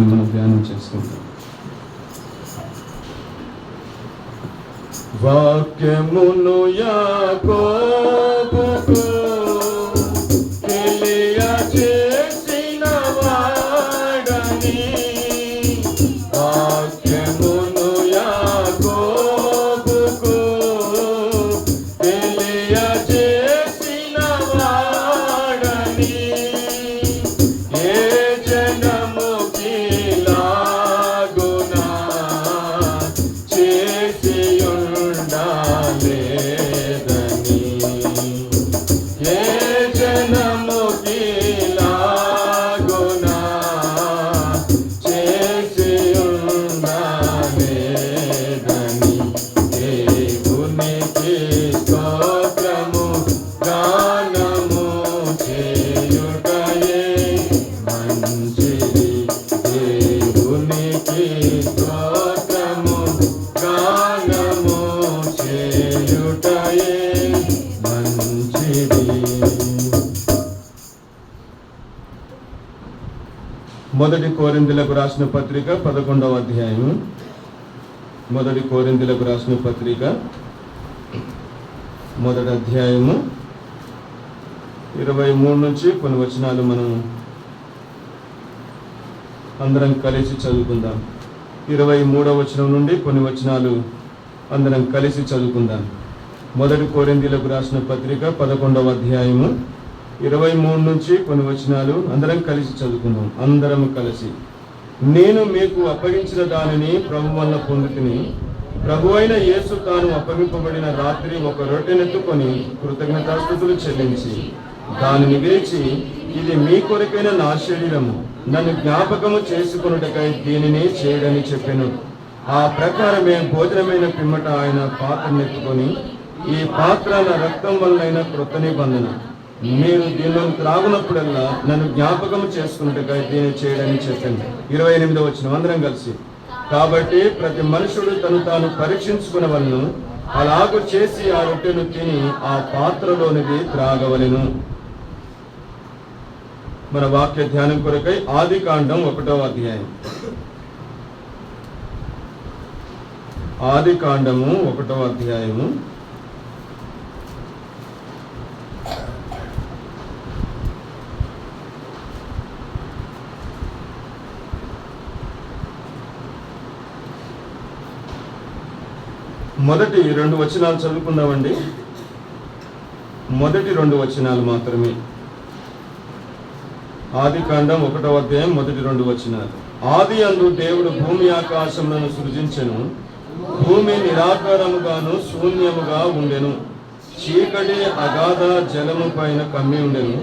వాక్యాన్ని మనం ధ్యానం చేసుకుంటాం. వాక్యమును యాకోబుకు తెలియజేసిన వాడని, వాక్యమును యాకోబుకు తెలియజేసిన వాడని, ఏ జనముకి లాగునా చేసి లేదని, ఏ జనముకి లాగునా చేసి ఉండలేదని, దేవునికి స్తోత్రము గానము చేయుటయే మంచిది, దేవునికి స్తోత్రము గానము చేయుటయే మంచిది. మొదటి కొరింథీయులకు రాసిన పత్రిక 11వ అధ్యాయం. మొదటి కొరింథీయులకు రాసిన పత్రిక 1వ అధ్యాయము 23 నుంచి కొన్ని వచనాలు మనం అందరం కలిసి చదువుకుందాం. 23వ వచనం నుండి కొన్ని వచనాలు అందరం కలిసి చదువుకుందాం. మొదటి కొరింథీయులకు రాసిన పత్రిక 11వ అధ్యాయము 23 నుంచి కొన్ని వచనాలు అందరం కలిసి చదువుకుందాం. అందరం కలిసి. నేను మీకు అప్పగించిన దానిని ప్రభు వల్ల పొందుకుని, ప్రభు అయిన యేసు తాను అప్పగింపబడిన రాత్రి ఒక రొట్టెనెత్తుకొని కృతజ్ఞతాస్తుతులు చెల్లించి దానిని విరిచి, ఇది మీ కొరకైన నా శరీరము, నన్ను జ్ఞాపకము చేసుకొనుటకై దీనిని చేయడని చెప్పెను. ఆ ప్రకారమే భోజనమైన పిమ్మట ఆయన పాత్రనెత్తుకొని, ఈ పాత్ర నా రక్తం వలన క్రొత్త నిబంధన, మీరు దీనిలో త్రాగునప్పుడల్లా నన్ను జ్ఞాపకం చేసుకున్నట్టుగా దీన్ని చేయడని చెప్పండి. 28వ వచనం అందరం కలిసి. కాబట్టి ప్రతి మనుషుడు తను తాను పరీక్షించుకునవలను, అలాగూ చేసి ఆ రొట్టెను తిని ఆ పాత్రలోనిది త్రాగవలెను. మన వాక్య ధ్యానం కొరకై ఆదికాండం 1వ అధ్యాయం. ఆదికాండము 1వ అధ్యాయము 2 వచనాలు చదువుకుందామండి. మొదటి 2 వచనాలు మాత్రమే. ఆదికాండం 1వ అధ్యాయం మొదటి 2 వచనాలు. ఆది అందు దేవుడు భూమి ఆకాశములను సృజించెను. భూమి నిరాకారముగాను శూన్యముగా ఉండెను. చీకటి అగాధ జలము పైన కమ్మి ఉండెను.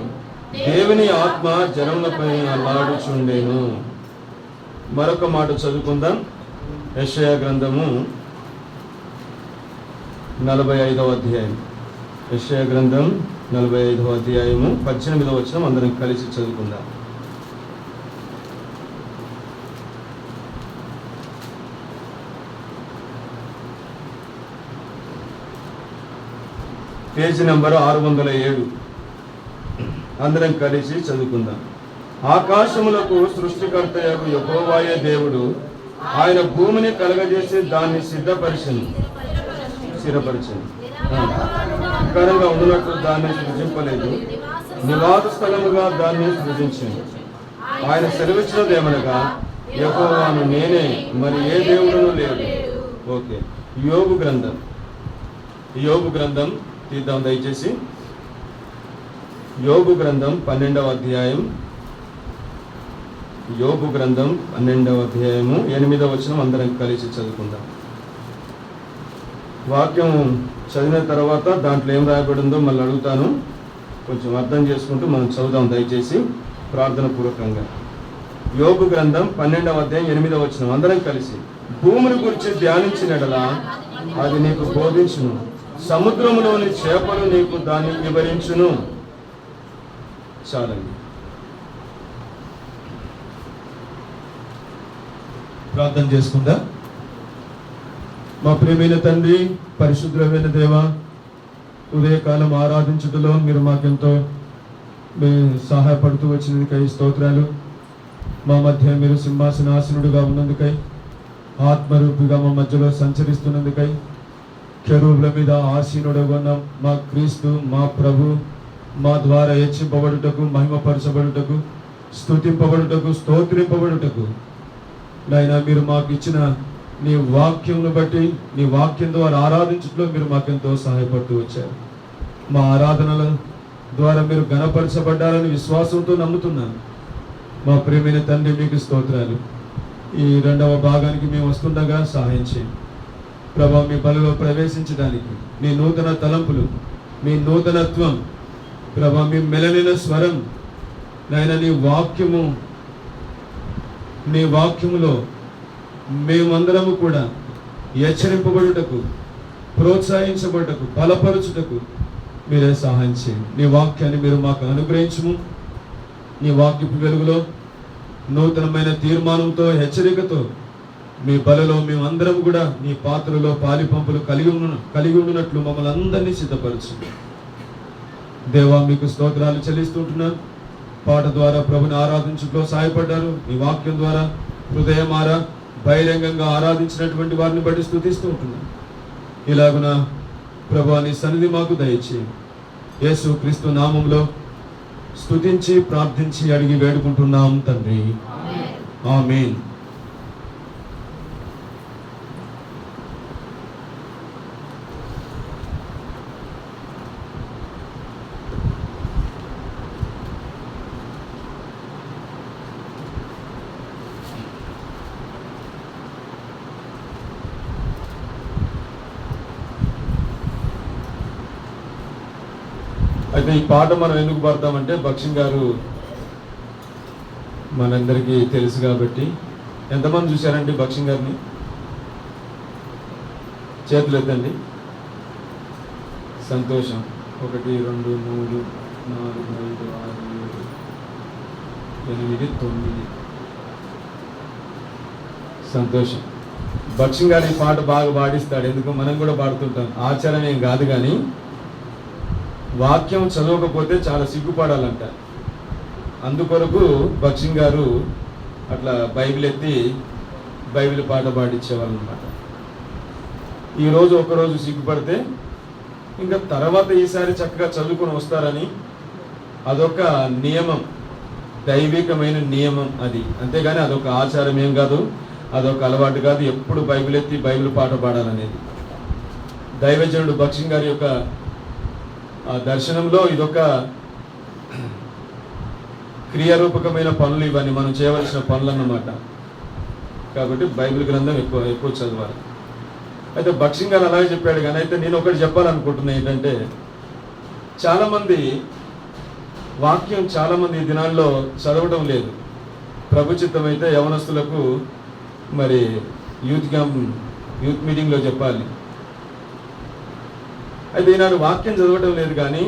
దేవుని ఆత్మ జలములపై అల్లాడుచుండెను. మరొక మాట చదువుకుందాం. యెషయా గ్రంథము 45వ అధ్యాయం. యెషయా గ్రంథం 45వ అధ్యాయము 18వ వచనం అందరం కలిసి చదువుకుందాం. పేజీ నంబర్ 607 అందరం కలిసి చదువుకుందాం. ఆకాశములకు సృష్టికర్తయగు యెహోవాయే దేవుడు, ఆయన భూమిని కలగజేసి దాన్ని స్థిరపరచను. వికారంగా ఉన్నట్లు దాన్ని సృజింపలేదు, నివాస స్థలముగా దాన్ని సృజించింది. ఆయన సెలవిచ్చినదేమనగా, యెహోవాను నేనే, మరి ఏ దేవుడును లేడు. ఓకే. యోబు గ్రంథం తీద్దాం దయచేసి. యోబు గ్రంథం 12వ అధ్యాయం. యోబు గ్రంథం 12వ అధ్యాయము 8వ వచనం అందరం కలిసి చదువుకుందాం. వాక్యం చదివిన తర్వాత దాంట్లో ఏం రాయబడిందో మళ్ళీ అడుగుతాను, కొంచెం అర్థం చేసుకుంటూ మనం చదువుదాం దయచేసి ప్రార్థన పూర్వకంగా. యోబు గ్రంథం 12వ అధ్యాయం 8వ వచనం అందరం కలిసి. భూమిని గురించి ధ్యానించినడలా అది నీకు బోధించును, సముద్రములోని చేపలు నీకు దాన్ని వివరించును. చాలండి. ప్రార్థన చేసుకుందా. మా ప్రియమైన తండ్రి, పరిశుద్ధమైన దేవ, ఉదయకాలం ఆరాధించుటలో మీరు మాకెంతో సహాయపడుతూ వచ్చినందుకై స్తోత్రాలు. మా మధ్య మీరు సింహాసనాసనుడుగా ఉన్నందుకై, ఆత్మరూపిగా మా మధ్యలో సంచరిస్తున్నందుకై, కెరూబుల మీద ఆసీనుడుగా ఉన్న మా క్రీస్తు, మా ప్రభు, మా ద్వారా హెచ్చింపబడుటకు, మహిమపరచబడుటకు, స్తుతింపబడుటకు, స్తోత్రింపబడుటకు నాయనా మీరు మాకు ఇచ్చిన నీ వాక్యంను బట్టి, నీ వాక్యం ద్వారా ఆరాధించడంలో మీరు మాకెంతో సహాయపడుతూ వచ్చారు. మా ఆరాధనల ద్వారా మీరు ఘనపరచబడ్డారని విశ్వాసంతో నమ్ముతున్నాను. మా ప్రియమైన తండ్రి, మీకు స్తోత్రాలు. ఈ రెండవ భాగానికి మేము వస్తుండగా సహాయం చేయండి ప్రభా. మీ బలలో ప్రవేశించడానికి మీ నూతన తలంపులు, మీ నూతనత్వం ప్రభా, మీ మెలనిన స్వరం నాయన, నీ వాక్యములో మేమందరము కూడా హెచ్చరింపబడుటకు, ప్రోత్సహించబడుటకు, బలపరచుటకు మీరే సహాయం చేయండి. నీ వాక్యాన్ని మీరు మాకు అనుగ్రహించుము. నీ వాక్యపు వెలుగులో నూతనమైన తీర్మానంతో, హెచ్చరికతో మీ బలలో మేమందరం కూడా నీ పాత్రలో పాలిపంపులు కలిగి ఉన్నట్లు మమ్మల్ని అందరినీ సిద్ధపరచు దేవా. మీకు స్తోత్రాలు చెల్లిస్తుంటున్నాను. పాట ద్వారా ప్రభుని ఆరాధించడంలో సహాయపడ్డారు. నీ వాక్యం ద్వారా హృదయమారా బహిరంగంగా ఆరాధించినటువంటి వారిని బట్టి స్తుతిస్తూ ఉంటున్నాను. ఇలాగున ప్రభువా నీ సన్నిధి మాకు దయచేయండి. యేసు క్రీస్తు నామంలో స్తుతించి ప్రార్థించి అడిగి వేడుకుంటున్నాం తండ్రి, ఆమేన్. అయితే ఈ పాట మనం ఎందుకు పాడతామంటే, భక్సింగ్ గారు మనందరికీ తెలుసు కాబట్టి. ఎంతమంది చూశారండి భక్సింగ్ గారిని? చేతులు ఎత్తండి. సంతోషం. 1 2 3 4 5 6 7 8 9. సంతోషం. భక్సింగ్ గారు ఈ పాట బాగా పాడిస్తాడు. ఎందుకు మనం కూడా పాడుతుంటాం. ఆచారం ఏం కాదు, కానీ వాక్యం చదవకపోతే చాలా సిగ్గుపడాలంట. అందుకొరకు భక్సింగ్ గారు అట్లా బైబిల్ ఎత్తి బైబిల్ పాట పాడించేవాళ్ళు అనమాట. ఈరోజు ఒకరోజు సిగ్గుపడితే ఇంకా తర్వాత ఈసారి చక్కగా చదువుకొని వస్తారని అదొక నియమం, దైవికమైన నియమం అది. అంతేగాని అదొక ఆచారం ఏం కాదు, అదొక అలవాటు కాదు. ఎప్పుడు బైబిల్ ఎత్తి బైబిల్ పాట పాడాలనేది దైవజనుడు భక్సింగ్ గారి యొక్క దర్శనంలో ఇదొక క్రియారూపకమైన పనులు. ఇవన్నీ మనం చేయవలసిన పనులు అన్నమాట. కాబట్టి బైబిల్ గ్రంథం ఎక్కువ చదవాలి. అయితే భక్సింగ్ గారు అలాగే చెప్పాడు. కానీ అయితే నేను ఒకటి చెప్పాలనుకుంటున్నా ఏంటంటే, చాలామంది వాక్యం చాలామంది ఈ దినాల్లో చదవడం లేదు. ప్రభుచిత్తం అయితే యవనస్తులకు మరి యూత్ మీటింగ్లో చెప్పాలి. అయితే ఈనాడు వాక్యం చదవటం లేదు, కానీ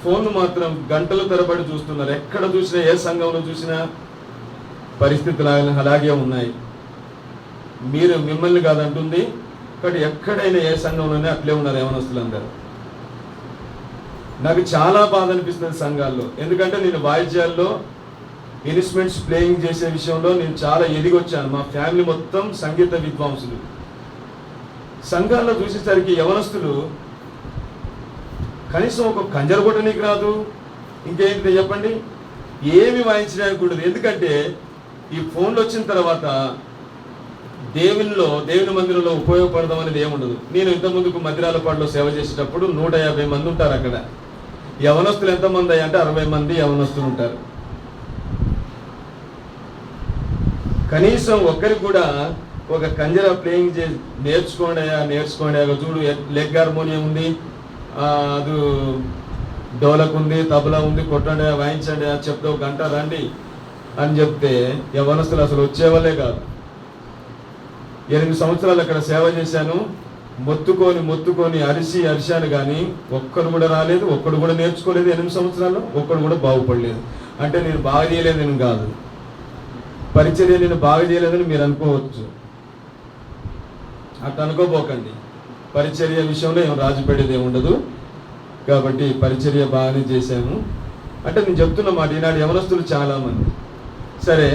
ఫోన్లు మాత్రం గంటల తరబడి చూస్తున్నారు. ఎక్కడ చూసినా, ఏ సంఘంలో చూసినా పరిస్థితులు అలాగే ఉన్నాయి. మిమ్మల్ని కాదంటుంది, కాబట్టి ఎక్కడైనా ఏ సంఘంలోనే అట్లే ఉన్నారు యవనస్తులందరూ. నాకు చాలా బాధ అనిపిస్తుంది సంఘాల్లో. ఎందుకంటే నేను వాయిద్యాల్లో ఇన్స్ట్రుమెంట్స్ ప్లేయింగ్ చేసే విషయంలో నేను చాలా ఎదిగొచ్చాను. మా ఫ్యామిలీ మొత్తం సంగీత విద్వాంసులు. సంఘాల్లో చూసేసరికి యవనస్తులు కనీసం ఒక కంజర కొట్టనీకి రాదు, ఇంకేంటి చెప్పండి, ఏమి వాయించడానికి ఉండదు. ఎందుకంటే ఈ ఫోన్లు వచ్చిన తర్వాత దేవుని మందిరంలో ఉపయోగపడదాం అనేది ఏముండదు. నేను ఇంతకుముందుకు మదిరాలపాడులో సేవ చేసేటప్పుడు 150 మంది ఉంటారు అక్కడ. యవనస్తులు ఎంతమంది అంటే 60 మంది యవనస్తులు ఉంటారు. కనీసం ఒక్కరికి కూడా ఒక కంజర ప్లేయింగ్ నేర్చుకోండి. చూడు, లెగ్ హార్మోనియం ఉంది, అది డోలకు ఉంది, తబలా ఉంది, కొట్టండి, వాయించండి, అది చెప్తే 1 గంట రండి అని చెప్తే యవనస్తులు అసలు వచ్చేవాళ్ళే కాదు. 8 సంవత్సరాలు అక్కడ సేవ చేశాను. మొత్తుకొని అరిశాను, కానీ ఒక్కడు కూడా రాలేదు, ఒక్కడు కూడా నేర్చుకోలేదు. 8 సంవత్సరాలు ఒక్కడు కూడా బాగుపడలేదు. అంటే నేను బాగా చేయలేదని కాదు, పరిచర్య నేను బాగా చేయలేదని మీరు అనుకోవచ్చు. అట్లా అనుకోపోకండి. పరిచర్య విషయంలో ఏం రాజుపడేది ఏముండదు. కాబట్టి పరిచర్య బాగానే చేశాము. అంటే నేను చెప్తున్న మాట, ఈనాడు యవనస్తులు చాలామంది. సరే,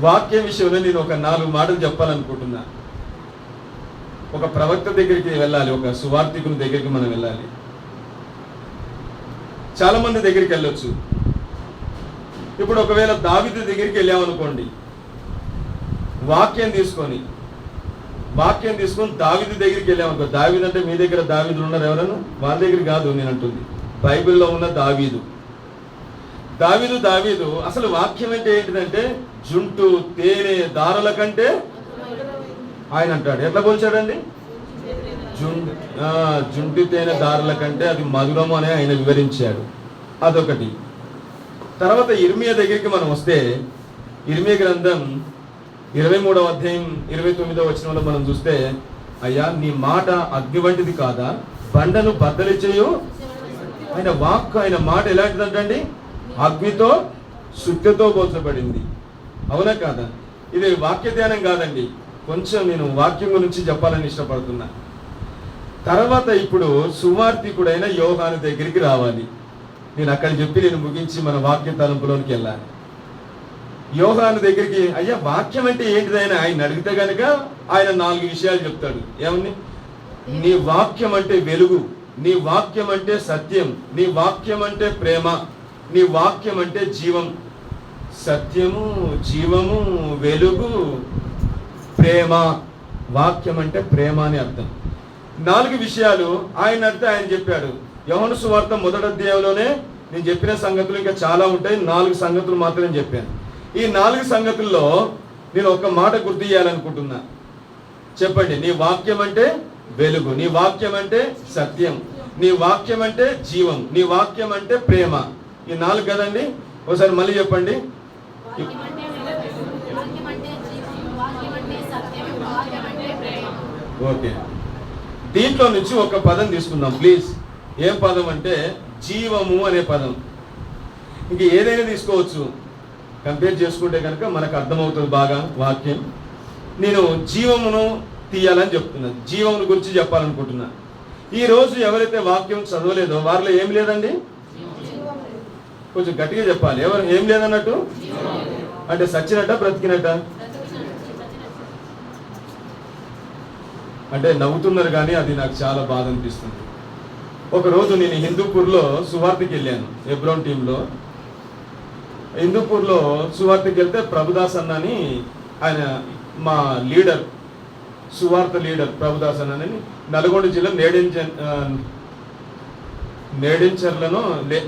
వాక్యం విషయంలో నేను ఒక 4 మాటలు చెప్పాలనుకుంటున్నా. ఒక ప్రవక్త దగ్గరికి వెళ్ళాలి, ఒక సువార్థికుని దగ్గరికి మనం వెళ్ళాలి. చాలా మంది దగ్గరికి వెళ్ళొచ్చు. ఇప్పుడు ఒకవేళ దావీదు దగ్గరికి వెళ్ళామనుకోండి, వాక్యం తీసుకొని దావీదు దగ్గరికి వెళ్ళామనుకో. దావీదు అంటే మీ దగ్గర దావీదులు ఉన్నారు ఎవరన్నా? వాళ్ళ దగ్గర కాదు నేను అంటుంది, బైబిల్లో ఉన్న దావీదు. అసలు వాక్యం అంటే ఏంటిదంటే జుంటు తేనె దారుల కంటే ఆయన అంటాడు. ఎట్లా పోల్చాడండి? జుంటి తేనె దారుల కంటే అది మధురము అని ఆయన వివరించాడు. అదొకటి. తర్వాత ఇర్మియా దగ్గరికి మనం వస్తే, ఇర్మియా గ్రంథం 23వ అధ్యాయం 29వ వచనంలో మనం చూస్తే, అయ్యా నీ మాట అగ్ని వంటిది కాదా, బండను బద్దలిచేయు. ఆయన మాట ఎలాంటిదంటండి? అగ్నితో సుత్తెతో పోల్చబడింది. అవునా కాదా? ఇది వాక్య ధ్యానం కాదండి, కొంచెం నేను వాక్యం గురించి చెప్పాలని ఇష్టపడుతున్నా. తర్వాత ఇప్పుడు సువార్థికుడైన యోహాను దగ్గరికి రావాలి. నేను అక్కడ చెప్పి నేను ముగించి మన వాక్య తలంపులోనికి వెళ్ళాలి. యోహాను దగ్గరికి, అయ్యా వాక్యం అంటే ఏంటిదైనా ఆయన అడిగితే కనుక ఆయన 4 విషయాలు చెప్తాడు. ఏమని? నీ వాక్యం అంటే వెలుగు, నీ వాక్యం అంటే సత్యం, నీ వాక్యం అంటే ప్రేమ, నీ వాక్యం అంటే జీవం. సత్యము, జీవము, వెలుగు, ప్రేమ. వాక్యం అంటే ప్రేమ అని అర్థం. 4 విషయాలు ఆయన అడిగితే ఆయన చెప్పాడు. యోహాను సువార్త 1వ అధ్యాయంలోనే నేను చెప్పిన సంగతులు ఇంకా చాలా ఉంటాయి, 4 సంగతులు మాత్రమే చెప్పాను. ఈ 4 సంగతుల్లో నేను ఒక మాట గుర్తు చేయాలనుకుంటున్నా. చెప్పండి. నీ వాక్యం అంటే వెలుగు, నీ వాక్యం అంటే సత్యం, నీ వాక్యం అంటే జీవం, నీ వాక్యం అంటే ప్రేమ. ఈ 4 కదండి. ఒకసారి మళ్ళీ చెప్పండి. ఓకే, దీంట్లో నుంచి ఒక పదం తీసుకుందాం ప్లీజ్. ఏం పదం అంటే జీవము అనే పదం. ఇంక ఏదైనా తీసుకోవచ్చు, కంపేర్ చేసుకుంటే కనుక మనకు అర్థమవుతుంది బాగా వాక్యం. నేను జీవమును తీయాలని చెప్తున్నాను, జీవమును గురించి చెప్పాలనుకుంటున్నా. ఈరోజు ఎవరైతే వాక్యం చదవలేదో వారిలో ఏం లేదండి? కొంచెం గట్టిగా చెప్పాలి. ఎవరు ఏం లేదన్నట్టు? అంటే సచ్చినట్ట బ్రతికినట్ట? అంటే నవ్వుతున్నారు కానీ అది నాకు చాలా బాధ అనిపిస్తుంది. ఒకరోజు నేను హిందూపూర్లో సువార్తకి వెళ్ళాను, ఎబ్రోన్ టీంలో. హిందూపూర్లో సువార్తకి వెళ్తే ప్రభుదాస్ అన్న అని ఆయన మా లీడర్, సువార్త లీడర్ ప్రభుదాస్ అన్న అని నల్గొండ జిల్లా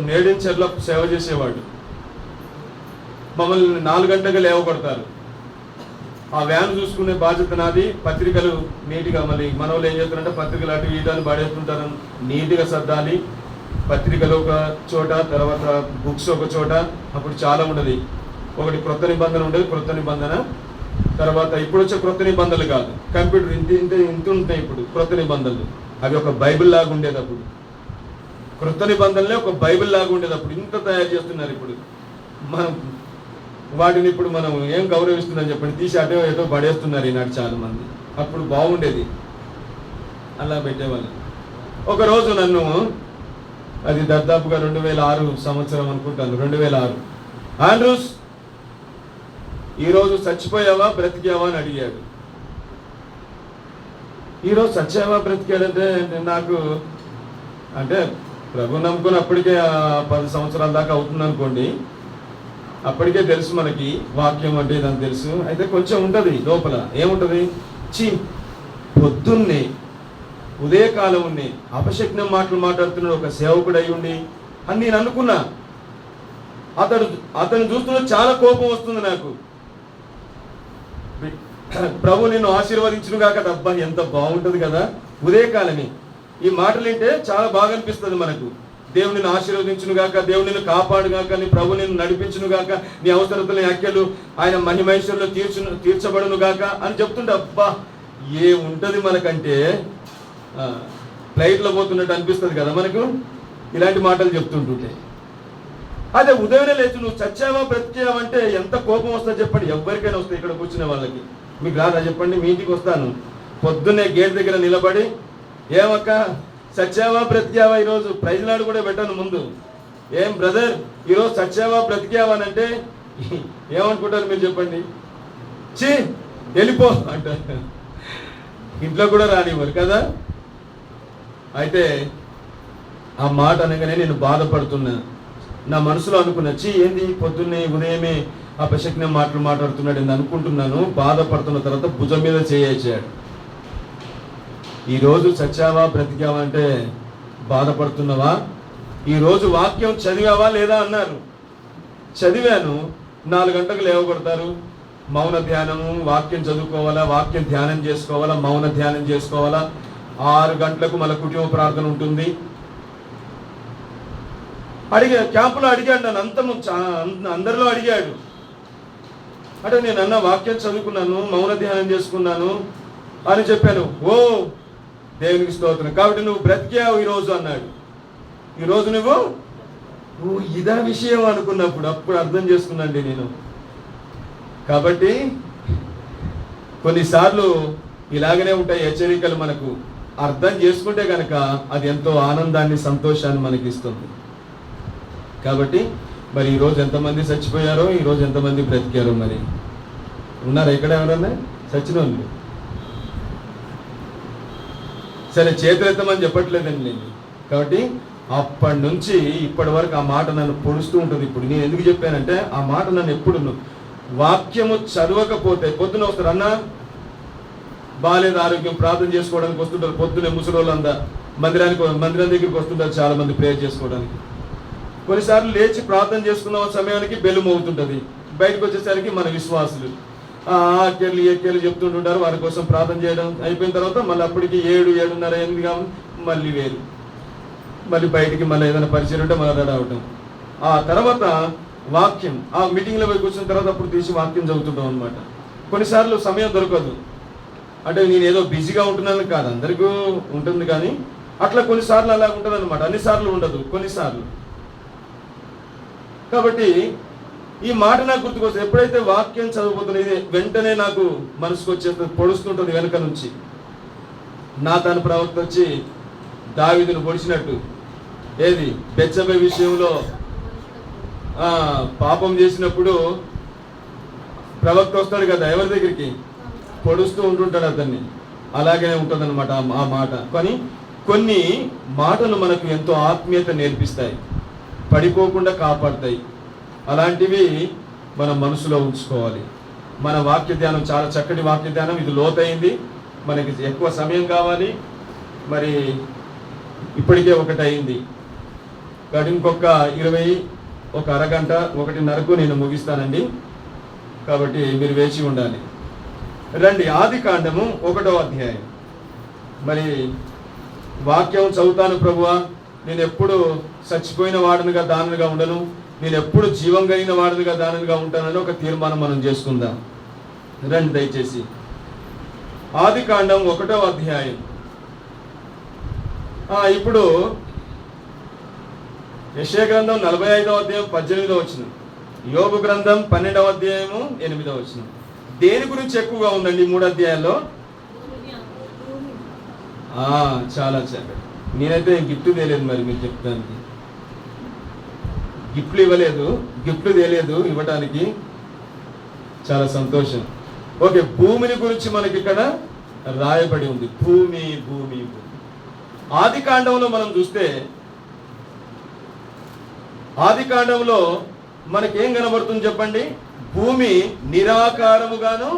నేడించర్లో సేవ చేసేవాడు. మమ్మల్ని 4 గంటలకు లేవగొడతారు. ఆ వ్యాన్ చూసుకునే బాధ్యత నాది. పత్రికలు నీట్గా, మళ్ళీ మన వాళ్ళు ఏం చేస్తారంటే పత్రికలు అటు ఇటు అని పడేస్తుంటారు, నీట్గా సర్దాలి. పత్రికలు ఒక చోట, తర్వాత బుక్స్ ఒక చోట. అప్పుడు చాలా ఉండదు. ఒకటి క్రొత్త నిబంధన ఉండేది, క్రొత్త నిబంధన. తర్వాత ఇప్పుడు వచ్చే క్రొత్త నిబంధనలు కాదు, కంప్యూటర్ ఇంత ఉంటాయి ఇప్పుడు క్రొత్త నిబంధనలు. అవి ఒక బైబిల్ లాగా ఉండేది అప్పుడు. క్రొత్త నిబంధనలే ఒక బైబిల్ లాగా ఉండేది అప్పుడు. ఇంత తయారు చేస్తున్నారు ఇప్పుడు. మనం వాటిని ఇప్పుడు మనం ఏం గౌరవిస్తుందని చెప్పండి, తీసి అటో ఏటో పడేస్తున్నారు ఈనాడు చాలా మంది. అప్పుడు బాగుండేది, అలా పెట్టేవాళ్ళు. ఒకరోజు నన్ను, అది దాదాపుగా 2006 సంవత్సరం అనుకుంటాను, 2006, ఆండ్రూస్ ఈరోజు చచ్చిపోయావా బ్రతికావా అని అడిగాడు. ఈరోజు చచ్చావా బ్రతికాడంటే నాకు, అంటే ప్రభు నమ్ముకుని అప్పటికే 10 సంవత్సరాల దాకా అవుతుంది అనుకోండి. అప్పటికే తెలుసు మనకి వాక్యం అంటే ఇదని తెలుసు. అయితే కొంచెం ఉంటుంది లోపల. ఏముంటుంది? పొద్దున్నే ఉదయకాలం ఉండి అపశక్నం మాటలు మాట్లాడుతున్నాడు ఒక సేవకుడు అయి ఉండి అని నేను అనుకున్నా. అతను చూస్తున్న చాలా కోపం వస్తుంది నాకు. ప్రభు నిన్ను ఆశీర్వదించును గాక. అబ్బా ఎంత బాగుంటుంది కదా ఉదయకాలమే. ఈ మాటలు వింటే చాలా బాగా అనిపిస్తుంది మనకు. దేవుడు నిన్ను ఆశీర్వదించును గాక, దేవుడు నిన్ను కాపాడు గాక, నీ ప్రభు నిన్ను నడిపించును గాక, నీ అవసరతలు వ్యాఖ్యలు ఆయన మహిమైశ్వర్లో తీర్చబడును గాక అని చెప్తుంటే అబ్బా ఏ ఉంటుంది మనకంటే. ఫ్లైట్లో పోతున్నట్టు అనిపిస్తుంది కదా మనకు ఇలాంటి మాటలు చెప్తుంటుంటే. అదే ఉదయమే లేచి నువ్వు చచ్చావా బ్రతికావంటే ఎంత కోపం వస్తుందో చెప్పండి. ఎవరికైనా వస్తాయి, ఇక్కడ కూర్చునే వాళ్ళకి. మీకు రాదా చెప్పండి? మీ ఇంటికి వస్తాను, పొద్దున్నే గేట్ దగ్గర నిలబడి, ఏమక్క చచ్చావా బ్రతికావా, ఈరోజు ప్రైజ్ నాడు కూడా పెట్టాను ముందు. ఏం బ్రదర్ ఈరోజు చచ్చావా బ్రతికావా అని అంటే ఏమనుకుంటారు మీరు చెప్పండి? చీ వెళ్ళిపో అంట. ఇంట్లో కూడా రానివ్వరు కదా. అయితే ఆ మాట అనగానే నేను బాధపడుతున్నా. నా మనసులో అనుకున్నా, ఏంది పొద్దున్నే ఉదయమే అపశక్న మాటలు మాట్లాడుతున్నాడు అని అనుకుంటున్నాను. బాధపడుతున్న తర్వాత భుజం మీద చేయించాడు. ఈరోజు చచ్చావా బ్రతికావా అంటే బాధపడుతున్నావా? ఈరోజు వాక్యం చదివావా లేదా అన్నారు. చదివాను. 4 గంటలకు లేవగొడతారు. మౌన ధ్యానము, వాక్యం చదువుకోవాలా, వాక్యం ధ్యానం చేసుకోవాలా, మౌన ధ్యానం చేసుకోవాలా. 6 గంటలకు మళ్ళీ కుటుంబ ప్రార్థన ఉంటుంది. క్యాంపులో అడిగాడు నన్ను, అందరిలో అడిగాడు. అంటే నేను అన్న వాక్యం చదువుకున్నాను, మౌన ధ్యానం చేసుకున్నాను అని చెప్పాను. ఓ దేవునికి స్తోత్రం. కాబట్టి నువ్వు బ్రతికావు ఈరోజు అన్నాడు. ఈరోజు నువ్వు ఇదా విషయం అనుకున్నప్పుడు అప్పుడు అర్థం చేసుకున్నాండి నేను. కాబట్టి కొన్నిసార్లు ఇలాగనే ఉంటాయి హెచ్చరికలు. మనకు అర్థం చేసుకుంటే కనుక అది ఎంతో ఆనందాన్ని, సంతోషాన్ని మనకి ఇస్తుంది. కాబట్టి మరి ఈరోజు ఎంతమంది చచ్చిపోయారో, ఈరోజు ఎంతమంది బ్రతికారో మరి ఉన్నారా ఇక్కడ ఎవరన్నా చచ్చిన వాళ్ళు? సరే చేతులు ఎత్తమని చెప్పట్లేదండి నేను. కాబట్టి అప్పటి నుంచి ఇప్పటి వరకు ఆ మాట నన్ను పొడుస్తూ ఉంటుంది. ఇప్పుడు నేను ఎందుకు చెప్పానంటే ఆ మాట నన్ను ఎప్పుడు వాక్యము చదవకపోతే పొద్దున వస్తారు, అన్న బాగాలేదు ఆరోగ్యం, ప్రార్థన చేసుకోవడానికి వస్తుంటారు. పొద్దున్నే ముసలోళ్ళందా మందిరం దగ్గరికి వస్తుంటారు చాలా మంది ప్రేయర్ చేసుకోవడానికి. కొన్నిసార్లు లేచి ప్రార్థన చేసుకున్న సమయానికి బెల్లు మోగుతుంటుంది. బయటకు వచ్చేసరికి మన విశ్వాసులు ఏకేళ్ళు చెప్తుంటుంటారు. వారి కోసం ప్రార్థన చేయడం అయిపోయిన తర్వాత మళ్ళీ అప్పటికి 7, 7:30, 8 కావాలి మళ్ళీ వేరు. మళ్ళీ బయటికి మళ్ళీ ఏదైనా పరిచయం ఉంటే మళ్ళీ రెడీ అవటం. ఆ తర్వాత వాక్యం, ఆ మీటింగ్లో పోయి కూర్చున్న తర్వాత అప్పుడు తీసి వాక్యం చదువుతుంటాం అనమాట. కొన్నిసార్లు సమయం దొరకదు. అంటే నేను ఏదో బిజీగా ఉంటున్నాను కాదు, అందరికీ ఉంటుంది. కానీ అట్లా కొన్నిసార్లు అలా ఉంటుంది అనమాట. అన్నిసార్లు ఉండదు, కొన్నిసార్లు. కాబట్టి ఈ మాట నాకు గుర్తుకొస్తుంది. ఎప్పుడైతే వాక్యం చదువుతుందో ఇది వెంటనే నాకు మనసుకు వచ్చేస్తుంది, పొడుస్తుంటుంది వెనక నుంచి. నాతాను ప్రవక్త వచ్చి దావీదును పొడిచినట్టు, ఏది బెత్షెబ విషయంలో పాపం చేసినప్పుడు ప్రవక్త వస్తాడు కదా ఎవరి దగ్గరికి, పొడుస్తూ ఉంటుంటాడు అతన్ని. అలాగనే ఉంటుంది అనమాట ఆ మాట. కానీ కొన్ని మాటలు మనకు ఎంతో ఆత్మీయత నేర్పిస్తాయి, పడిపోకుండా కాపాడుతాయి. అలాంటివి మనం మనసులో ఉంచుకోవాలి. మన వాక్య ధ్యానం చాలా చక్కటి వాక్య ధ్యానం. ఇది లోతైంది, మనకి ఎక్కువ సమయం కావాలి. మరి ఇప్పటికే 1 అయింది. కాబట్టి ఇంకొక 20, ఒక అరగంట, 1:30కు నేను ముగిస్తానండి. కాబట్టి మీరు వేచి ఉండాలి. రండి, ఆదికాండము 1వ అధ్యాయం. మరి వాక్యం చదువుతాను ప్రభువా, నేను ఎప్పుడు చచ్చిపోయిన వాడునుగా దానులుగా ఉండను, నేను ఎప్పుడు జీవం కలిగిన వాడునుగా దానులుగా ఉంటానని ఒక తీర్మానం మనం చేసుకుందాం. రండి దయచేసి ఆదికాండం 1వ అధ్యాయం. ఇప్పుడు యెషయా గ్రంథం 45వ అధ్యాయం 18వ వచనం, యోబు గ్రంథం 12వ అధ్యాయము 8వ వచనం. దేని గురించి ఎక్కువగా ఉందండి 3 అధ్యాయాల్లో? చాలా చక్కగా. నేనైతే గిఫ్ట్ తేలేదు, మరి మీరు చెప్తానికి గిఫ్ట్లు ఇవ్వలేదు, గిఫ్ట్లు తేలేదు ఇవ్వటానికి. చాలా సంతోషం. ఓకే, భూమిని గురించి మనకి ఇక్కడ రాయబడి ఉంది. భూమి భూమి భూమి. ఆదికాండంలో మనం చూస్తే, ఆదికాండంలో మనకేం కనబడుతుంది చెప్పండి? భూమి నిరాకారముగాను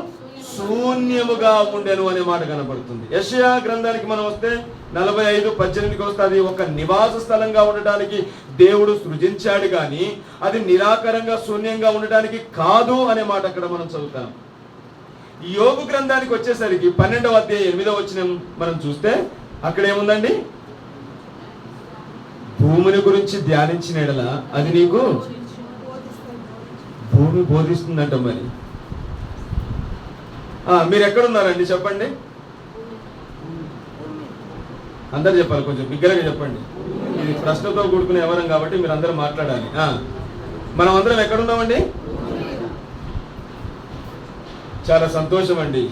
శూన్యముగా ఉండెను అనే మాట కనబడుతుంది. యెషయా గ్రంథానికి మనం వస్తే 45:18కి వస్తే అది ఒక నివాస స్థలంగా ఉండటానికి దేవుడు సృజించాడు, కానీ అది నిరాకారంగా శూన్యంగా ఉండటానికి కాదు అనే మాట అక్కడ మనం చదువుతాం. యోబు గ్రంథానికి వచ్చేసరికి 12వ అధ్యాయం 8వ వచనం మనం చూస్తే అక్కడ ఏముందండి? భూమిని గురించి ధ్యానించిన ఎడల అది నీకు భూమి బోధిస్తుందంట. మరి మీరు ఎక్కడున్నారండి చెప్పండి, అందరు చెప్పాలి, కొంచెం బిగ్గరగా చెప్పండి. ఇది ప్రశ్నతో కూడుకునే ఎవరం కాబట్టి మీరు అందరూ మాట్లాడాలి. మనం అందరం ఎక్కడున్నామండి? చాలా సంతోషం అండి.